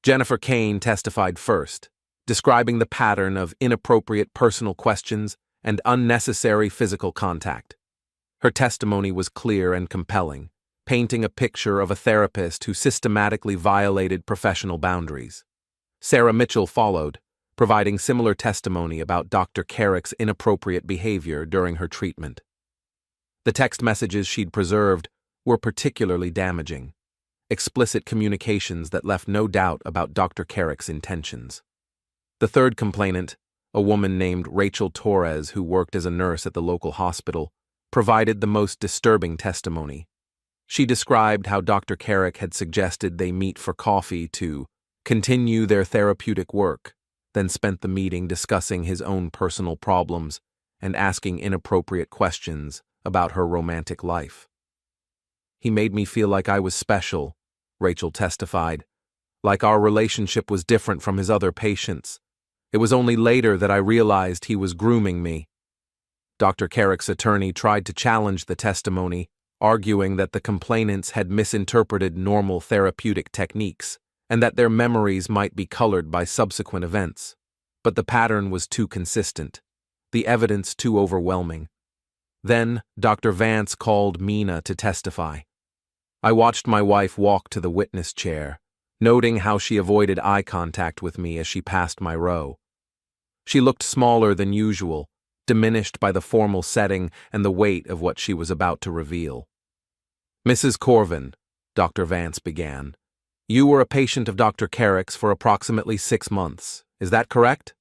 Jennifer Kane testified first, describing the pattern of inappropriate personal questions and unnecessary physical contact. Her testimony was clear and compelling, painting a picture of a therapist who systematically violated professional boundaries. Sarah Mitchell followed, providing similar testimony about Dr. Carrick's inappropriate behavior during her treatment. The text messages she'd preserved were particularly damaging, explicit communications that left no doubt about Dr. Carrick's intentions. The third complainant, a woman named Rachel Torres who worked as a nurse at the local hospital, provided the most disturbing testimony. She described how Dr. Carrick had suggested they meet for coffee to continue their therapeutic work, then spent the meeting discussing his own personal problems and asking inappropriate questions about her romantic life. "He made me feel like I was special," Rachel testified, "like our relationship was different from his other patients. It was only later that I realized he was grooming me." Dr. Carrick's attorney tried to challenge the testimony, arguing that the complainants had misinterpreted normal therapeutic techniques and that their memories might be colored by subsequent events. But the pattern was too consistent, the evidence too overwhelming. Then Dr. Vance called Mina to testify. I watched my wife walk to the witness chair, noting how she avoided eye contact with me as she passed my row. She looked smaller than usual, diminished by the formal setting and the weight of what she was about to reveal. "Mrs. Corvin," Dr. Vance began, "you were a patient of Dr. Carrick's for approximately 6 months. Is that correct?"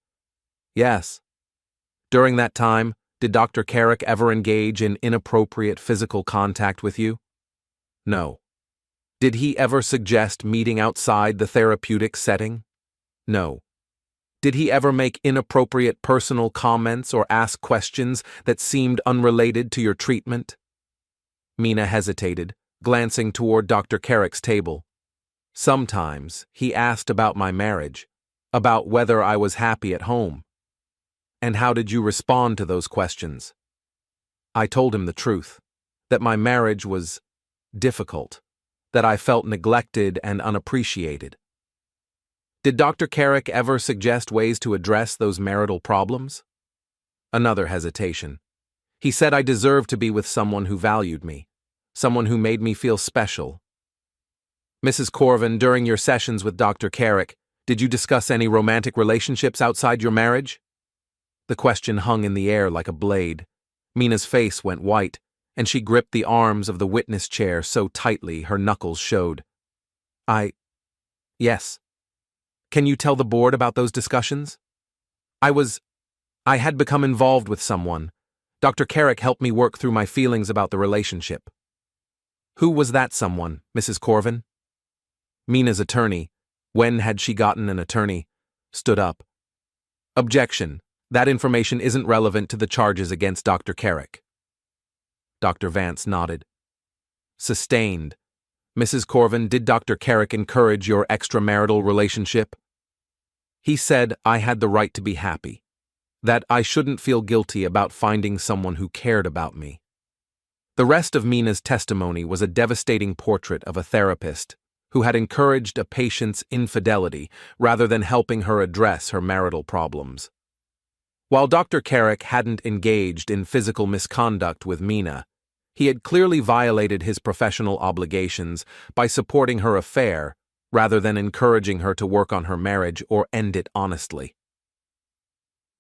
"Yes." "During that time, did Dr. Carrick ever engage in inappropriate physical contact with you?" "No." "Did he ever suggest meeting outside the therapeutic setting?" "No." "Did he ever make inappropriate personal comments or ask questions that seemed unrelated to your treatment?" Mina hesitated, glancing toward Dr. Carrick's table. "Sometimes he asked about my marriage, about whether I was happy at home." "And how did you respond to those questions?" "I told him the truth, that my marriage was difficult, that I felt neglected and unappreciated." "Did Dr. Carrick ever suggest ways to address those marital problems?" Another hesitation. "He said I deserved to be with someone who valued me, someone who made me feel special." "Mrs. Corvin, during your sessions with Dr. Carrick, did you discuss any romantic relationships outside your marriage?" The question hung in the air like a blade. Mina's face went white, and she gripped the arms of the witness chair so tightly her knuckles showed. Yes. Can you tell the board about those discussions?" I had become involved with someone. Dr. Carrick helped me work through my feelings about the relationship." "Who was that someone, Mrs. Corvin?" Mina's attorney, when had she gotten an attorney, stood up. "Objection. That information isn't relevant to the charges against Dr. Carrick." Dr. Vance nodded. "Sustained. Mrs. Corvin, did Dr. Carrick encourage your extramarital relationship?" "He said I had the right to be happy, that I shouldn't feel guilty about finding someone who cared about me." The rest of Mina's testimony was a devastating portrait of a therapist who had encouraged a patient's infidelity rather than helping her address her marital problems. While Dr. Carrick hadn't engaged in physical misconduct with Mina, he had clearly violated his professional obligations by supporting her affair rather than encouraging her to work on her marriage or end it honestly.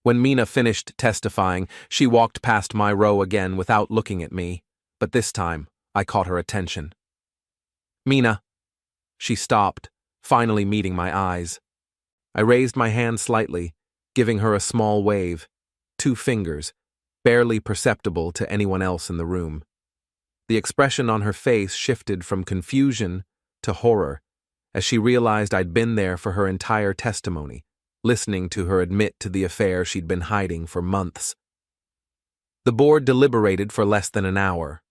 When Mina finished testifying, she walked past my row again without looking at me, but this time I caught her attention. "Mina." She stopped, finally meeting my eyes. I raised my hand slightly, giving her a small wave, 2 fingers, barely perceptible to anyone else in the room. The expression on her face shifted from confusion to horror as she realized I'd been there for her entire testimony, listening to her admit to the affair she'd been hiding for months. The board deliberated for less than an hour.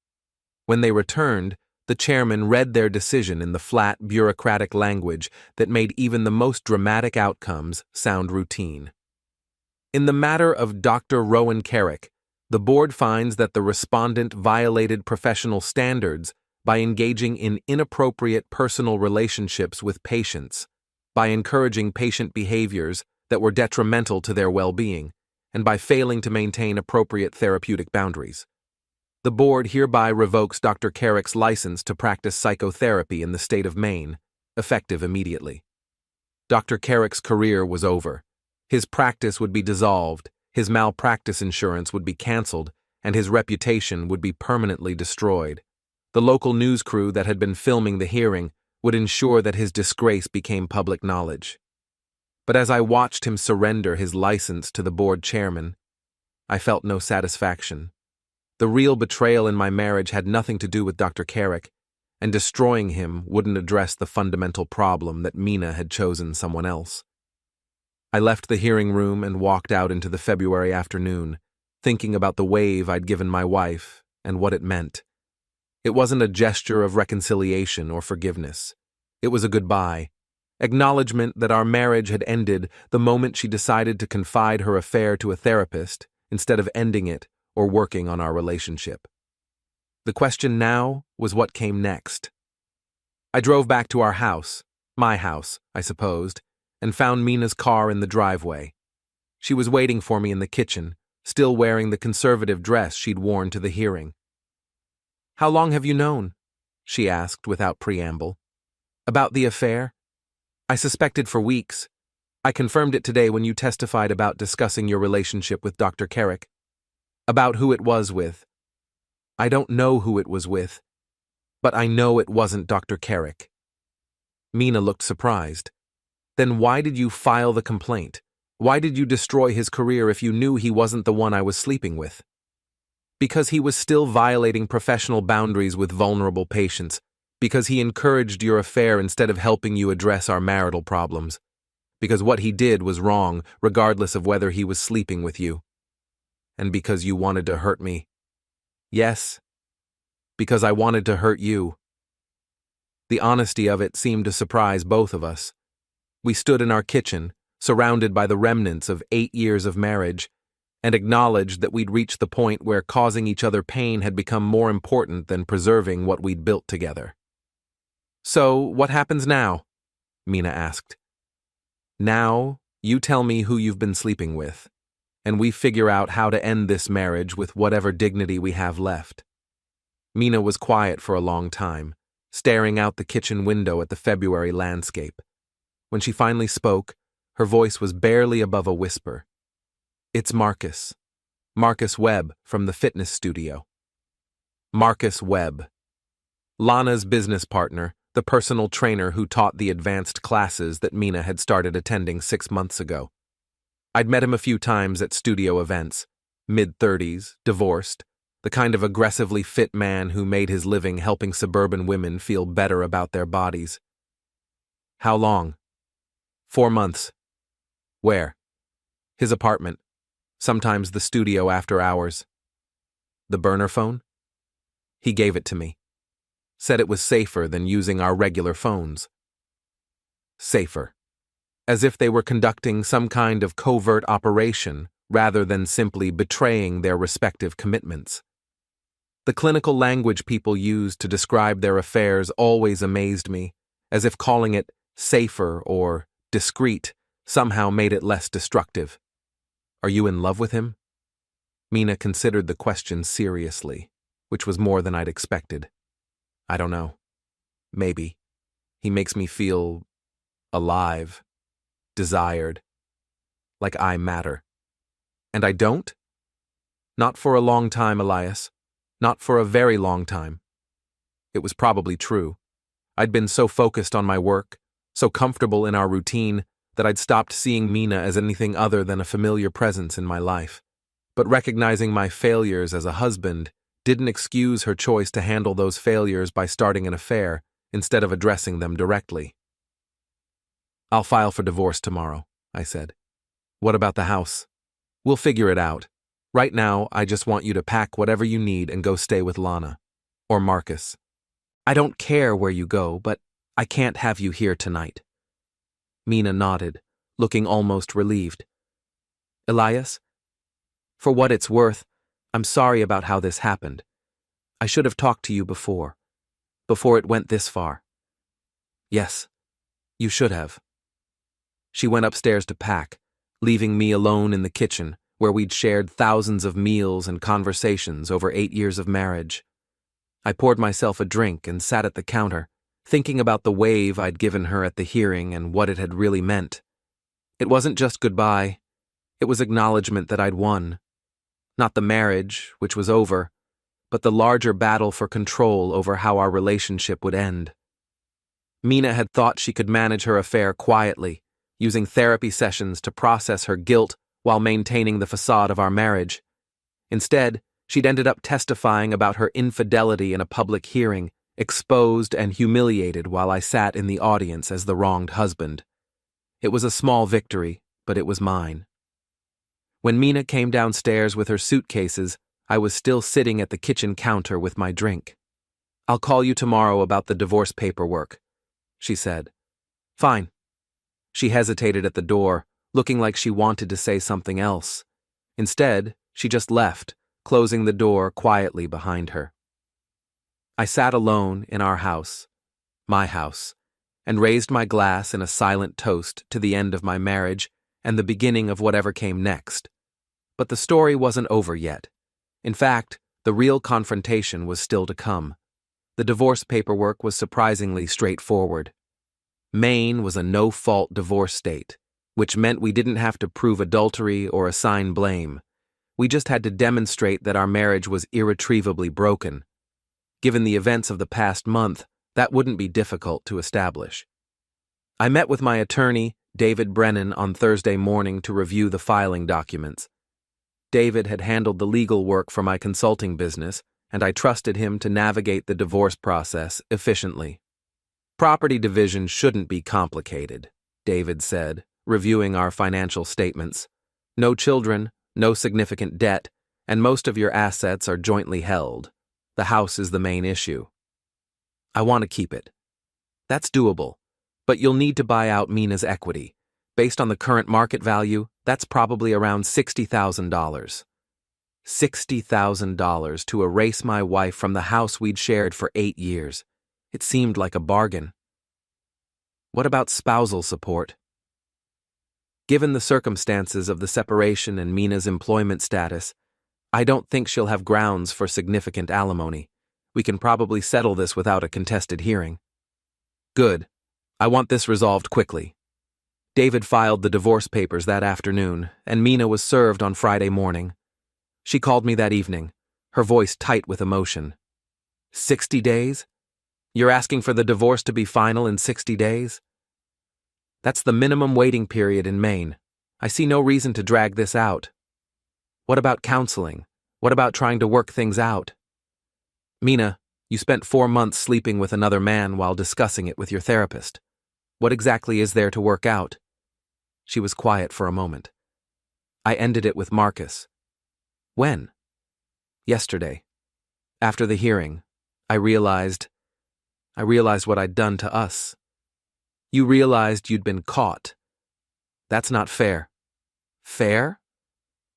When they returned, the chairman read their decision in the flat, bureaucratic language that made even the most dramatic outcomes sound routine. In the matter of Dr. Rowan Carrick, the board finds that the respondent violated professional standards by engaging in inappropriate personal relationships with patients, by encouraging patient behaviors that were detrimental to their well-being, and by failing to maintain appropriate therapeutic boundaries. The board hereby revokes Dr. Carrick's license to practice psychotherapy in the state of Maine, effective immediately. Dr. Carrick's career was over. His practice would be dissolved, his malpractice insurance would be canceled, and his reputation would be permanently destroyed. The local news crew that had been filming the hearing would ensure that his disgrace became public knowledge. But as I watched him surrender his license to the board chairman, I felt no satisfaction. The real betrayal in my marriage had nothing to do with Dr. Carrick, and destroying him wouldn't address the fundamental problem that Mina had chosen someone else. I left the hearing room and walked out into the February afternoon, thinking about the wave I'd given my wife and what it meant. It wasn't a gesture of reconciliation or forgiveness. It was a goodbye, acknowledgement that our marriage had ended the moment she decided to confide her affair to a therapist instead of ending it or working on our relationship. The question now was what came next. I drove back to our house, my house, I supposed, and found Mina's car in the driveway. She was waiting for me in the kitchen, still wearing the conservative dress she'd worn to the hearing. "How long have you known?" she asked without preamble. "About the affair?" "I suspected for weeks. I confirmed it today when you testified about discussing your relationship with Dr. Carrick. About who it was with." "I don't know who it was with, but I know it wasn't Dr. Carrick." Mina looked surprised. "Then why did you file the complaint? Why did you destroy his career if you knew he wasn't the one I was sleeping with?" "Because he was still violating professional boundaries with vulnerable patients. Because he encouraged your affair instead of helping you address our marital problems. Because what he did was wrong, regardless of whether he was sleeping with you. And because you wanted to hurt me." "Yes, because I wanted to hurt you." The honesty of it seemed to surprise both of us. We stood in our kitchen, surrounded by the remnants of 8 years of marriage, and acknowledged that we'd reached the point where causing each other pain had become more important than preserving what we'd built together. "So, what happens now?" Mina asked. "Now, you tell me who you've been sleeping with, and we figure out how to end this marriage with whatever dignity we have left." Mina was quiet for a long time, staring out the kitchen window at the February landscape. When she finally spoke, her voice was barely above a whisper. "It's Marcus. Marcus Webb from the fitness studio." Marcus Webb. Lana's business partner, the personal trainer who taught the advanced classes that Mina had started attending 6 months ago. I'd met him a few times at studio events, mid-30s, divorced, the kind of aggressively fit man who made his living helping suburban women feel better about their bodies. "How long?" 4 months. "Where?" "His apartment. Sometimes the studio after hours." "The burner phone?" "He gave it to me. Said it was safer than using our regular phones." Safer. As if they were conducting some kind of covert operation rather than simply betraying their respective commitments. The clinical language people used to describe their affairs always amazed me, as if calling it safer or discreet somehow made it less destructive. "Are you in love with him?" Mina considered the question seriously, which was more than I'd expected. "I don't know. Maybe. He makes me feel alive, desired, like I matter." "And I don't?" "Not for a long time, Elias. Not for a very long time." It was probably true. I'd been so focused on my work, so comfortable in our routine, that I'd stopped seeing Mina as anything other than a familiar presence in my life. But recognizing my failures as a husband didn't excuse her choice to handle those failures by starting an affair instead of addressing them directly. "I'll file for divorce tomorrow," I said. "What about the house?" "We'll figure it out. Right now, I just want you to pack whatever you need and go stay with Lana. Or Marcus. I don't care where you go, but I can't have you here tonight." Mina nodded, looking almost relieved. "Elias, for what it's worth, I'm sorry about how this happened. I should have talked to you before it went this far." "Yes, you should have." She went upstairs to pack, leaving me alone in the kitchen, where we'd shared thousands of meals and conversations over 8 years of marriage. I poured myself a drink and sat at the counter, thinking about the wave I'd given her at the hearing and what it had really meant. It wasn't just goodbye, it was acknowledgement that I'd won. Not the marriage, which was over, but the larger battle for control over how our relationship would end. Mina had thought she could manage her affair quietly, using therapy sessions to process her guilt while maintaining the facade of our marriage. Instead, she'd ended up testifying about her infidelity in a public hearing, exposed and humiliated while I sat in the audience as the wronged husband. It was a small victory, but it was mine. When Mina came downstairs with her suitcases, I was still sitting at the kitchen counter with my drink. "I'll call you tomorrow about the divorce paperwork," she said. "Fine." She hesitated at the door, looking like she wanted to say something else. Instead, she just left, closing the door quietly behind her. I sat alone in our house, my house, and raised my glass in a silent toast to the end of my marriage and the beginning of whatever came next. But the story wasn't over yet. In fact, the real confrontation was still to come. The divorce paperwork was surprisingly straightforward. Maine was a no-fault divorce state, which meant we didn't have to prove adultery or assign blame. We just had to demonstrate that our marriage was irretrievably broken. Given the events of the past month, that wouldn't be difficult to establish. I met with my attorney, David Brennan, on Thursday morning to review the filing documents. David had handled the legal work for my consulting business, and I trusted him to navigate the divorce process efficiently. "Property division shouldn't be complicated," David said, reviewing our financial statements. "No children, no significant debt, and most of your assets are jointly held. The house is the main issue. I want to keep it." "That's doable, but you'll need to buy out Mina's equity. Based on the current market value, that's probably around $60,000. $60,000 to erase my wife from the house we'd shared for 8 years. It seemed like a bargain. What about spousal support? Given the circumstances of the separation and Mina's employment status, I don't think she'll have grounds for significant alimony. We can probably settle this without a contested hearing." "Good. I want this resolved quickly." David filed the divorce papers that afternoon, and Mina was served on Friday morning. She called me that evening, her voice tight with emotion. 60 days? You're asking for the divorce to be final in 60 days? That's the minimum waiting period in Maine. I see no reason to drag this out. What about counseling? What about trying to work things out? Mina, you spent 4 months sleeping with another man while discussing it with your therapist. What exactly is there to work out? She was quiet for a moment. I ended it with Marcus. When? Yesterday. After the hearing, I realized what I'd done to us. You realized you'd been caught. That's not fair. Fair?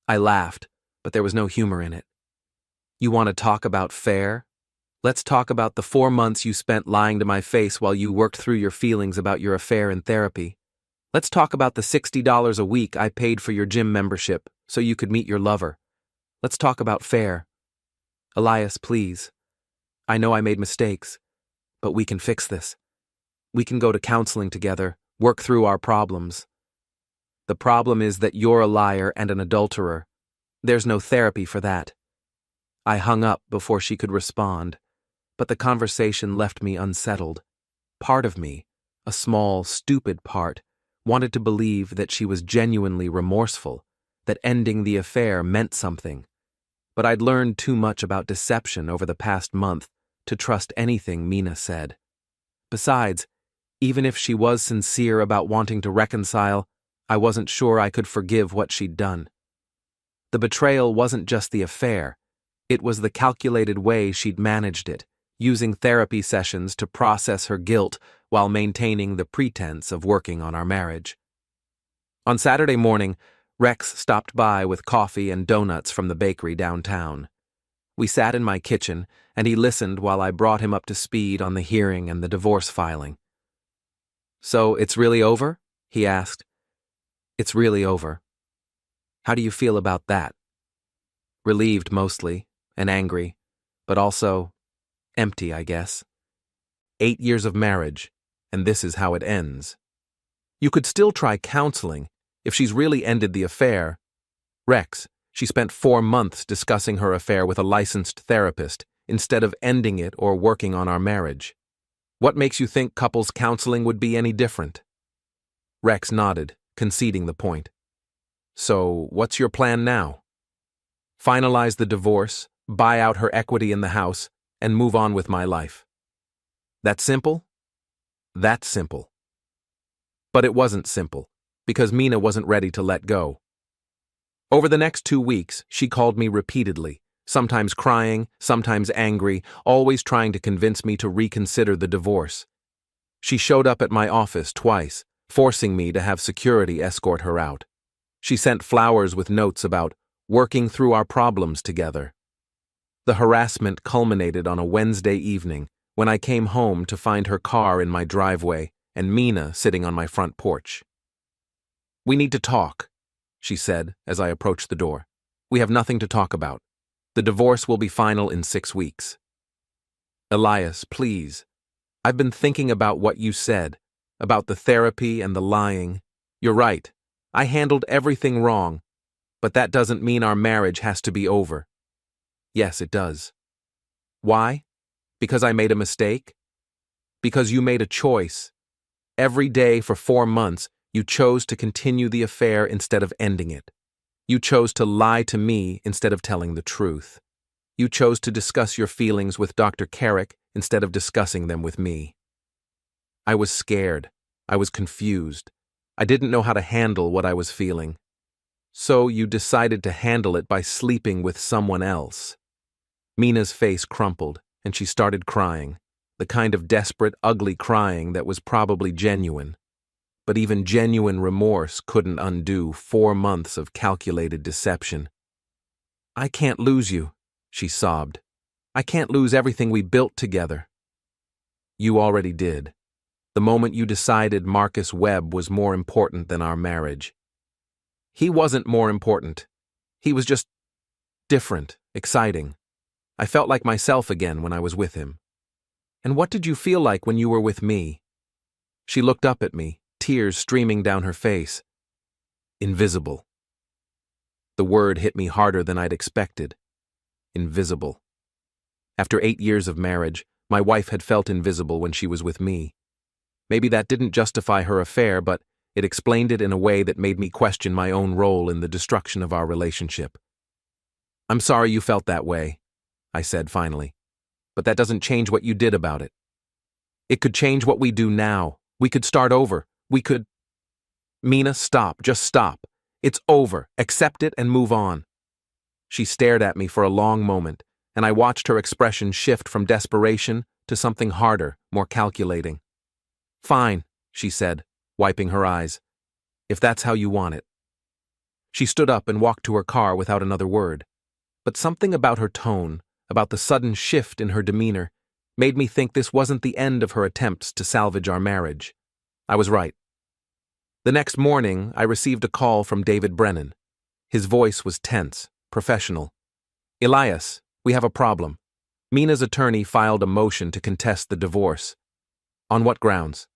I laughed, but there was no humor in it. You want to talk about fair? Let's talk about the 4 months you spent lying to my face while you worked through your feelings about your affair in therapy. Let's talk about the $60 a week I paid for your gym membership so you could meet your lover. Let's talk about fair. Elias, please. I know I made mistakes, but we can fix this. We can go to counseling together, work through our problems. The problem is that you're a liar and an adulterer. There's no therapy for that. I hung up before she could respond, but the conversation left me unsettled. Part of me, a small, stupid part, wanted to believe that she was genuinely remorseful, that ending the affair meant something. But I'd learned too much about deception over the past month to trust anything Mina said. Besides, even if she was sincere about wanting to reconcile, I wasn't sure I could forgive what she'd done. The betrayal wasn't just the affair. It was the calculated way she'd managed it, using therapy sessions to process her guilt while maintaining the pretense of working on our marriage. On Saturday morning, Rex stopped by with coffee and donuts from the bakery downtown. We sat in my kitchen, and he listened while I brought him up to speed on the hearing and the divorce filing. "So it's really over?" he asked. "It's really over." "How do you feel about that?" "Relieved mostly, and angry, but also empty, I guess. 8 years of marriage, and this is how it ends. You could still try counseling if she's really ended the affair. Rex, She spent 4 months discussing her affair with a licensed therapist instead of ending it or working on our marriage. What makes you think couples counseling would be any different? Rex nodded, conceding the point. So, what's your plan now? Finalize the divorce, buy out her equity in the house, and move on with my life. That simple? That's simple. But it wasn't simple, because Mina wasn't ready to let go. Over the next 2 weeks, she called me repeatedly, sometimes crying, sometimes angry, always trying to convince me to reconsider the divorce. She showed up at my office twice, forcing me to have security escort her out. She sent flowers with notes about working through our problems together. The harassment culminated on a Wednesday evening when I came home to find her car in my driveway and Mina sitting on my front porch. "We need to talk," she said as I approached the door. "We have nothing to talk about. The divorce will be final in 6 weeks. Elias, please. I've been thinking about what you said, about the therapy and the lying. You're right. I handled everything wrong, but that doesn't mean our marriage has to be over." "Yes, it does." "Why? Because I made a mistake?" "Because you made a choice. Every day for 4 months, you chose to continue the affair instead of ending it. You chose to lie to me instead of telling the truth. You chose to discuss your feelings with Dr. Carrick instead of discussing them with me." I was scared. I was confused. I didn't know how to handle what I was feeling. "So you decided to handle it by sleeping with someone else." Mina's face crumpled, and she started crying, the kind of desperate, ugly crying that was probably genuine. But even genuine remorse couldn't undo 4 months of calculated deception. "I can't lose you," she sobbed. "I can't lose everything we built together." "You already did. The moment you decided Marcus Webb was more important than our marriage." "He wasn't more important. He was just different, exciting. I felt like myself again when I was with him." "And what did you feel like when you were with me?" She looked up at me, tears streaming down her face. "Invisible." The word hit me harder than I'd expected. Invisible. After 8 years of marriage, my wife had felt invisible when she was with me. Maybe that didn't justify her affair, but it explained it in a way that made me question my own role in the destruction of our relationship. "I'm sorry you felt that way," I said finally, "but that doesn't change what you did about it. It could change what we do now. We could start over. We could—" "Mina, stop. Just stop. It's over. Accept it and move on." She stared at me for a long moment, and I watched her expression shift from desperation to something harder, more calculating. "Fine," she said, wiping her eyes. "If that's how you want it." She stood up and walked to her car without another word. But something about her tone, about the sudden shift in her demeanor, made me think this wasn't the end of her attempts to salvage our marriage. I was right. The next morning, I received a call from David Brennan. His voice was tense, professional. "Elias, we have a problem. Mina's attorney filed a motion to contest the divorce." "On what grounds?"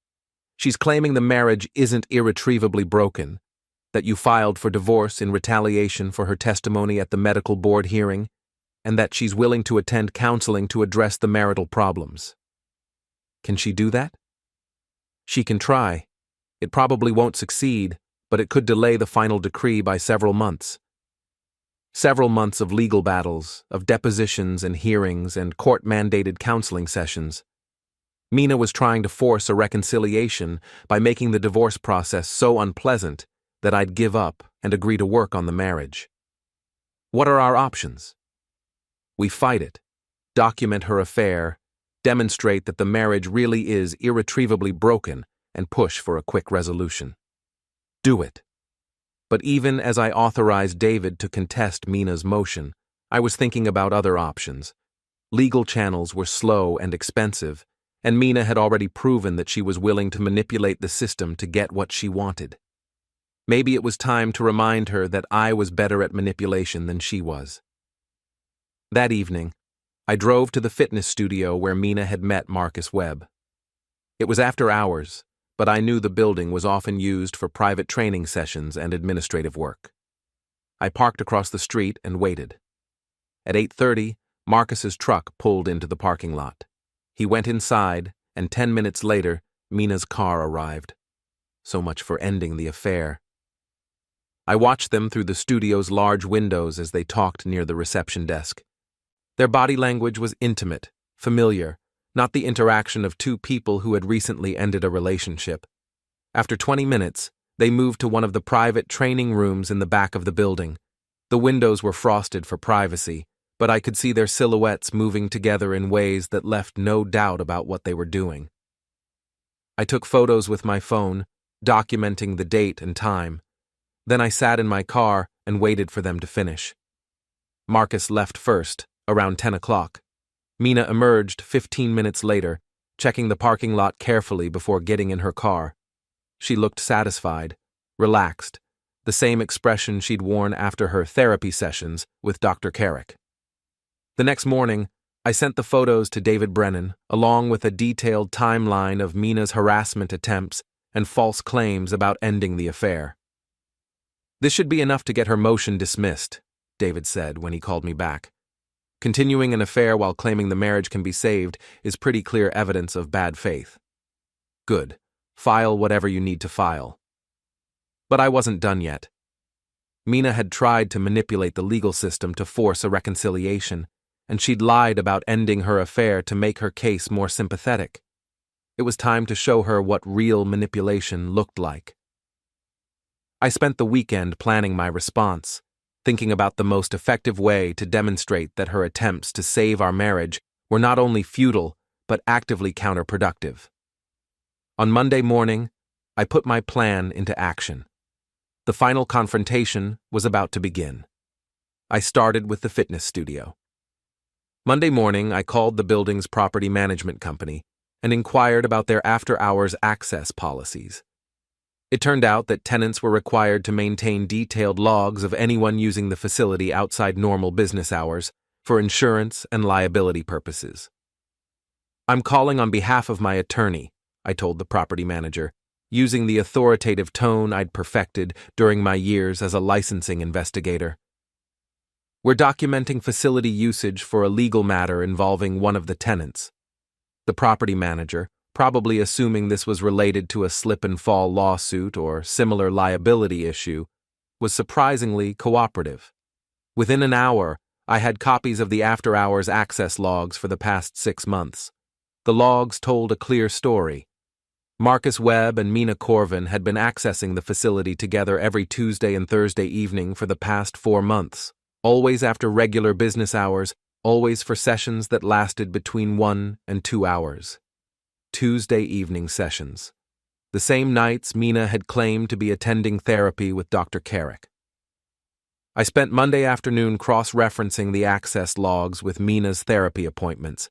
"She's claiming the marriage isn't irretrievably broken, that you filed for divorce in retaliation for her testimony at the medical board hearing, and that she's willing to attend counseling to address the marital problems." "Can she do that?" "She can try. It probably won't succeed, but it could delay the final decree by several months." Several months of legal battles, of depositions and hearings and court-mandated counseling sessions. Mina was trying to force a reconciliation by making the divorce process so unpleasant that I'd give up and agree to work on the marriage. What are our options? We fight it, document her affair, demonstrate that the marriage really is irretrievably broken, and push for a quick resolution. Do it. But even as I authorized David to contest Mina's motion, I was thinking about other options. Legal channels were slow and expensive, and Mina had already proven that she was willing to manipulate the system to get what she wanted. Maybe it was time to remind her that I was better at manipulation than she was. That evening, I drove to the fitness studio where Mina had met Marcus Webb. It was after hours, but I knew the building was often used for private training sessions and administrative work. I parked across the street and waited. At 8:30, Marcus's truck pulled into the parking lot. He went inside, and 10 minutes later, Mina's car arrived. So much for ending the affair. I watched them through the studio's large windows as they talked near the reception desk. Their body language was intimate, familiar, not the interaction of two people who had recently ended a relationship. After 20 minutes, they moved to one of the private training rooms in the back of the building. The windows were frosted for privacy, but I could see their silhouettes moving together in ways that left no doubt about what they were doing. I took photos with my phone, documenting the date and time. Then I sat in my car and waited for them to finish. Marcus left first, around 10 o'clock. Mina emerged 15 minutes later, checking the parking lot carefully before getting in her car. She looked satisfied, relaxed, the same expression she'd worn after her therapy sessions with Dr. Carrick. The next morning, I sent the photos to David Brennan, along with a detailed timeline of Mina's harassment attempts and false claims about ending the affair. "This should be enough to get her motion dismissed," David said when he called me back. "Continuing an affair while claiming the marriage can be saved is pretty clear evidence of bad faith." "Good. File whatever you need to file." But I wasn't done yet. Mina had tried to manipulate the legal system to force a reconciliation, and she'd lied about ending her affair to make her case more sympathetic. It was time to show her what real manipulation looked like. I spent the weekend planning my response, thinking about the most effective way to demonstrate that her attempts to save our marriage were not only futile, but actively counterproductive. On Monday morning, I put my plan into action. The final confrontation was about to begin. I started with the fitness studio. Monday morning, I called the building's property management company and inquired about their after-hours access policies. It turned out that tenants were required to maintain detailed logs of anyone using the facility outside normal business hours for insurance and liability purposes. "I'm calling on behalf of my attorney," I told the property manager, using the authoritative tone I'd perfected during my years as a licensing investigator. "We're documenting facility usage for a legal matter involving one of the tenants." The property manager, probably assuming this was related to a slip-and-fall lawsuit or similar liability issue, was surprisingly cooperative. Within an hour, I had copies of the after-hours access logs for the past 6 months. The logs told a clear story. Marcus Webb and Mina Corvin had been accessing the facility together every Tuesday and Thursday evening for the past 4 months, always after regular business hours, always for sessions that lasted between 1 and 2 hours. Tuesday evening sessions. The same nights Mina had claimed to be attending therapy with Dr. Carrick. I spent Monday afternoon cross-referencing the access logs with Mina's therapy appointments,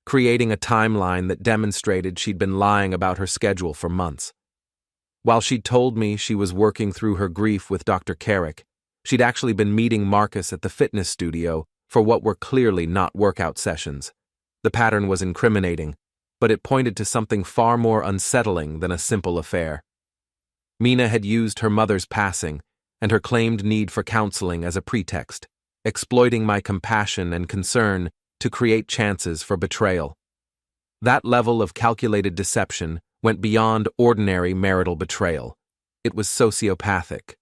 creating a timeline that demonstrated she'd been lying about her schedule for months. While she'd told me she was working through her grief with Dr. Carrick, she'd actually been meeting Marcus at the fitness studio for what were clearly not workout sessions. The pattern was incriminating, but it pointed to something far more unsettling than a simple affair. Mina had used her mother's passing and her claimed need for counseling as a pretext, exploiting my compassion and concern to create chances for betrayal. That level of calculated deception went beyond ordinary marital betrayal. It was sociopathic.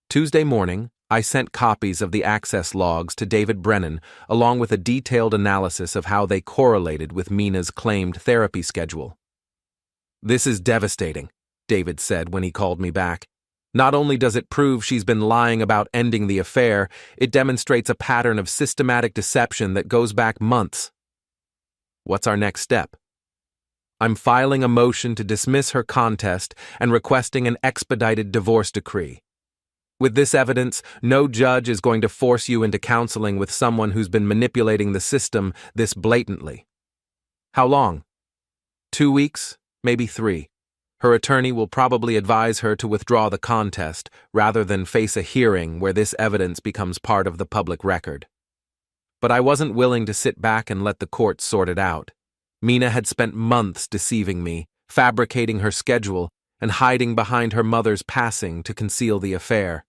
Tuesday morning, I sent copies of the access logs to David Brennan along with a detailed analysis of how they correlated with Mina's claimed therapy schedule. "This is devastating," David said when he called me back. "Not only does it prove she's been lying about ending the affair, it demonstrates a pattern of systematic deception that goes back months." "What's our next step?" "I'm filing a motion to dismiss her contest and requesting an expedited divorce decree. With this evidence, no judge is going to force you into counseling with someone who's been manipulating the system this blatantly." "How long?" 2 weeks, maybe 3. Her attorney will probably advise her to withdraw the contest rather than face a hearing where this evidence becomes part of the public record. But I wasn't willing to sit back and let the court sort it out. Mina had spent months deceiving me, fabricating her schedule, and hiding behind her mother's passing to conceal the affair.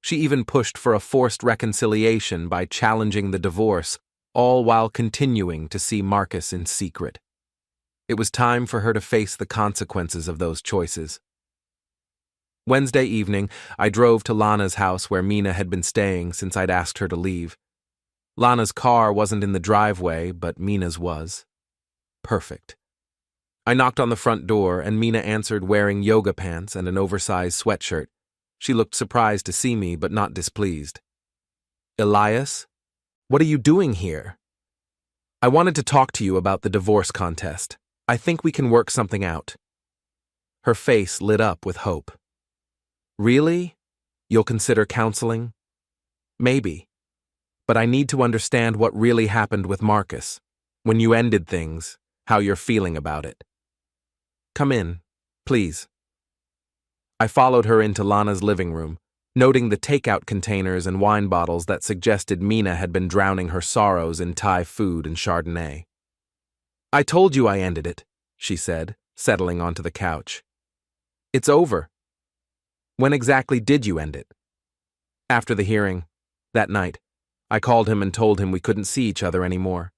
She even pushed for a forced reconciliation by challenging the divorce, all while continuing to see Marcus in secret. It was time for her to face the consequences of those choices. Wednesday evening, I drove to Lana's house where Mina had been staying since I'd asked her to leave. Lana's car wasn't in the driveway, but Mina's was. Perfect. I knocked on the front door, and Mina answered wearing yoga pants and an oversized sweatshirt. She looked surprised to see me, but not displeased. "Elias, what are you doing here?" "I wanted to talk to you about the divorce contest. I think we can work something out." Her face lit up with hope. "Really? You'll consider counseling?" "Maybe. But I need to understand what really happened with Marcus. When you ended things, how you're feeling about it." "Come in, please." I followed her into Lana's living room, noting the takeout containers and wine bottles that suggested Mina had been drowning her sorrows in Thai food and Chardonnay. "I told you I ended it," she said, settling onto the couch. "It's over." "When exactly did you end it?" "After the hearing. That night. I called him and told him we couldn't see each other anymore."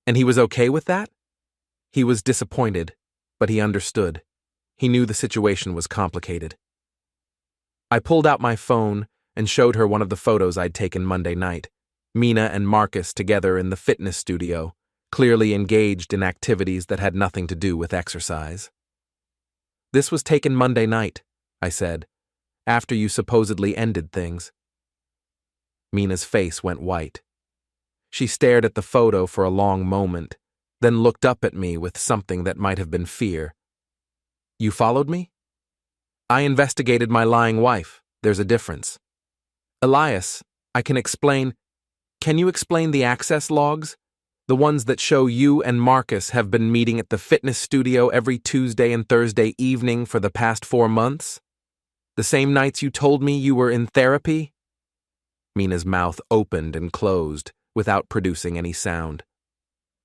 "And he was okay with that?" "He was disappointed, but he understood. He knew the situation was complicated." I pulled out my phone and showed her one of the photos I'd taken Monday night, Mina and Marcus together in the fitness studio, clearly engaged in activities that had nothing to do with exercise. "This was taken Monday night," I said, "after you supposedly ended things." Mina's face went white. She stared at the photo for a long moment, then looked up at me with something that might have been fear. "You followed me?" "I investigated my lying wife. There's a difference." "Elias, I can explain. Can you explain the access logs? The ones that show you and Marcus have been meeting at the fitness studio every Tuesday and Thursday evening for the past 4 months? The same nights you told me you were in therapy?" Mina's mouth opened and closed without producing any sound.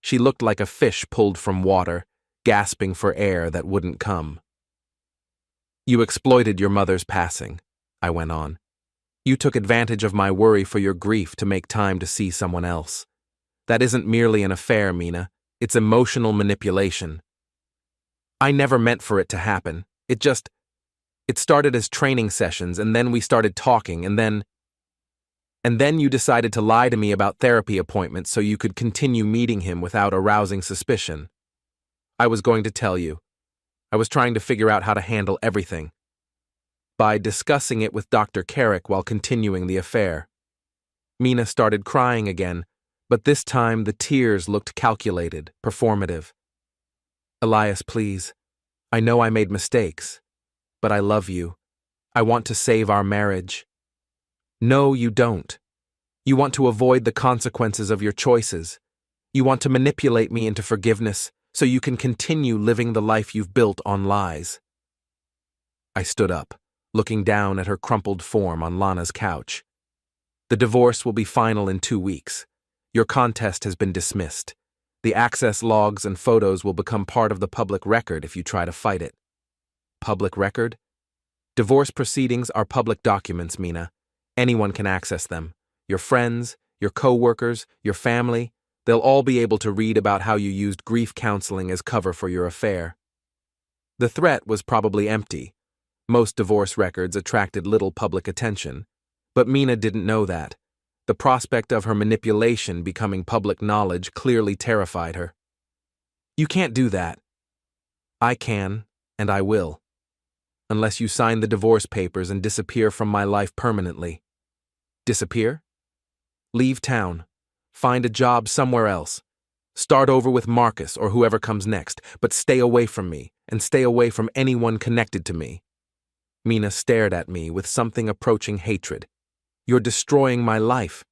She looked like a fish pulled from water, gasping for air that wouldn't come. "You exploited your mother's passing," I went on. "You took advantage of my worry for your grief to make time to see someone else. That isn't merely an affair, Mina. It's emotional manipulation. I never meant for it to happen. It started as training sessions, and then we started talking, and then you decided to lie to me about therapy appointments so you could continue meeting him without arousing suspicion. I was going to tell you. I was trying to figure out how to handle everything. By discussing it with Dr. Carrick while continuing the affair." Mina started crying again, but this time the tears looked calculated, performative. "Elias, please. I know I made mistakes, but I love you. I want to save our marriage." "No, you don't. You want to avoid the consequences of your choices. You want to manipulate me into forgiveness so you can continue living the life you've built on lies." I stood up, looking down at her crumpled form on Lana's couch. "The divorce will be final in 2 weeks. Your contest has been dismissed. The access logs and photos will become part of the public record if you try to fight it." "Public record?" "Divorce proceedings are public documents, Mina. Anyone can access them. Your friends, your co-workers, your family, they'll all be able to read about how you used grief counseling as cover for your affair." The threat was probably empty. Most divorce records attracted little public attention. But Mina didn't know that. The prospect of her manipulation becoming public knowledge clearly terrified her. "You can't do that." "I can, and I will. Unless you sign the divorce papers and disappear from my life permanently." "Disappear?" "Leave town. Find a job somewhere else. Start over with Marcus or whoever comes next, but stay away from me, and stay away from anyone connected to me." Mina stared at me with something approaching hatred. "You're destroying my life."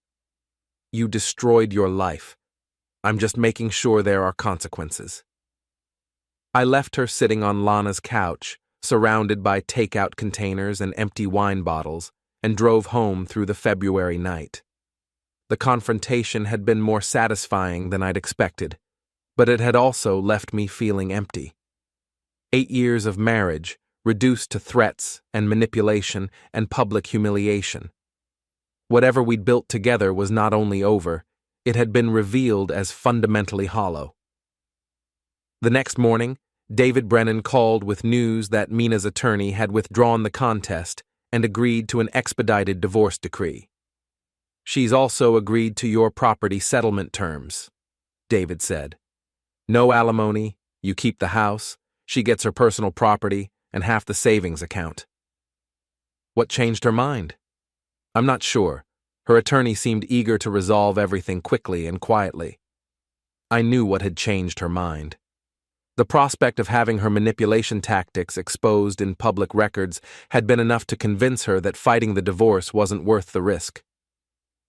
"You destroyed your life. I'm just making sure there are consequences." I left her sitting on Lana's couch, surrounded by takeout containers and empty wine bottles, and drove home through the February night. The confrontation had been more satisfying than I'd expected, but it had also left me feeling empty. 8 years of marriage, reduced to threats and manipulation and public humiliation. Whatever we'd built together was not only over, it had been revealed as fundamentally hollow. The next morning, David Brennan called with news that Mina's attorney had withdrawn the contest and agreed to an expedited divorce decree. "She's also agreed to your property settlement terms," David said. "No alimony, you keep the house, she gets her personal property and half the savings account." What changed her mind? I'm not sure. Her attorney seemed eager to resolve everything quickly and quietly. I knew what had changed her mind. The prospect of having her manipulation tactics exposed in public records had been enough to convince her that fighting the divorce wasn't worth the risk.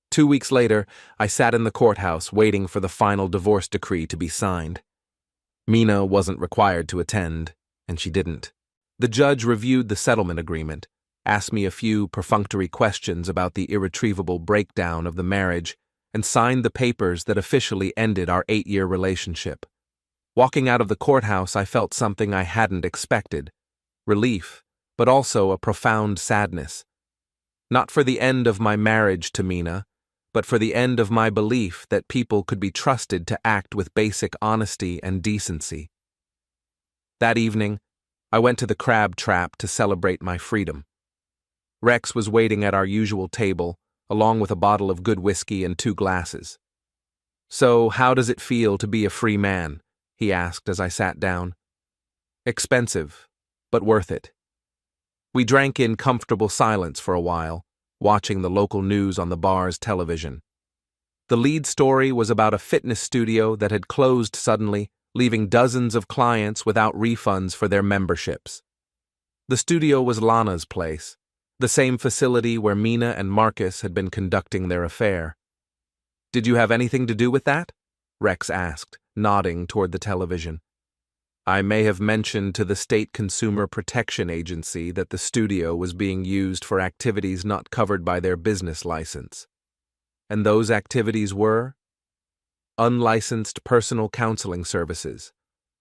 2 weeks later, I sat in the courthouse waiting for the final divorce decree to be signed. Mina wasn't required to attend, and she didn't. The judge reviewed the settlement agreement, asked me a few perfunctory questions about the irretrievable breakdown of the marriage, and signed the papers that officially ended our 8-year relationship. Walking out of the courthouse, I felt something I hadn't expected: relief, but also a profound sadness. Not for the end of my marriage to Mina, but for the end of my belief that people could be trusted to act with basic honesty and decency. That evening, I went to the Crab Trap to celebrate my freedom. Rex was waiting at our usual table, along with a bottle of good whiskey and 2 glasses. "So, how does it feel to be a free man?" he asked as I sat down. "Expensive, but worth it." We drank in comfortable silence for a while, watching the local news on the bar's television. The lead story was about a fitness studio that had closed suddenly, leaving dozens of clients without refunds for their memberships. The studio was Lana's place, the same facility where Mina and Marcus had been conducting their affair. "Did you have anything to do with that?" Rex asked, nodding toward the television. "I may have mentioned to the State Consumer Protection Agency that the studio was being used for activities not covered by their business license. And those activities were unlicensed personal counseling services.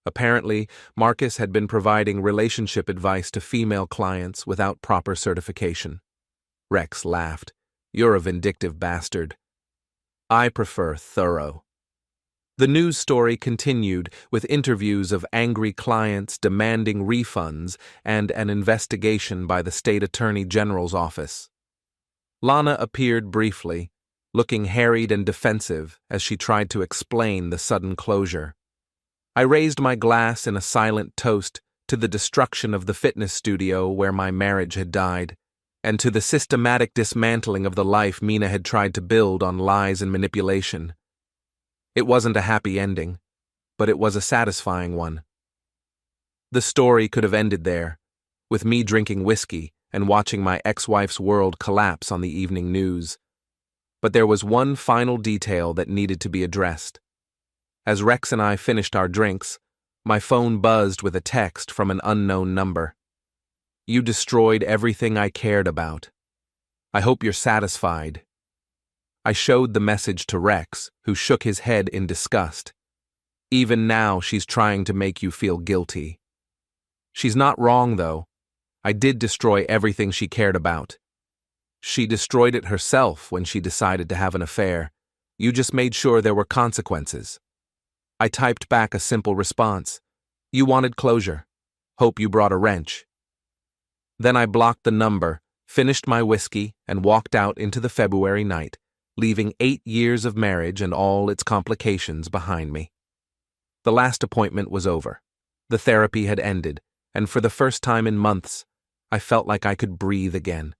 Apparently, Marcus had been providing relationship advice to female clients without proper certification." Rex laughed. "You're a vindictive bastard." "I prefer thorough." The news story continued with interviews of angry clients demanding refunds and an investigation by the state attorney general's office. Lana appeared briefly, looking harried and defensive as she tried to explain the sudden closure. I raised my glass in a silent toast to the destruction of the fitness studio where my marriage had died, and to the systematic dismantling of the life Mina had tried to build on lies and manipulation. It wasn't a happy ending, but it was a satisfying one. The story could have ended there, with me drinking whiskey and watching my ex-wife's world collapse on the evening news. But there was one final detail that needed to be addressed. As Rex and I finished our drinks, my phone buzzed with a text from an unknown number. "You destroyed everything I cared about. I hope you're satisfied." I showed the message to Rex, who shook his head in disgust. "Even now she's trying to make you feel guilty." She's not wrong, though. I did destroy everything she cared about. She destroyed it herself when she decided to have an affair. You just made sure there were consequences. I typed back a simple response. "You wanted closure. Hope you brought a wrench." Then I blocked the number, finished my whiskey, and walked out into the February night, leaving 8 years of marriage and all its complications behind me. The last appointment was over. The therapy had ended, and for the first time in months, I felt like I could breathe again.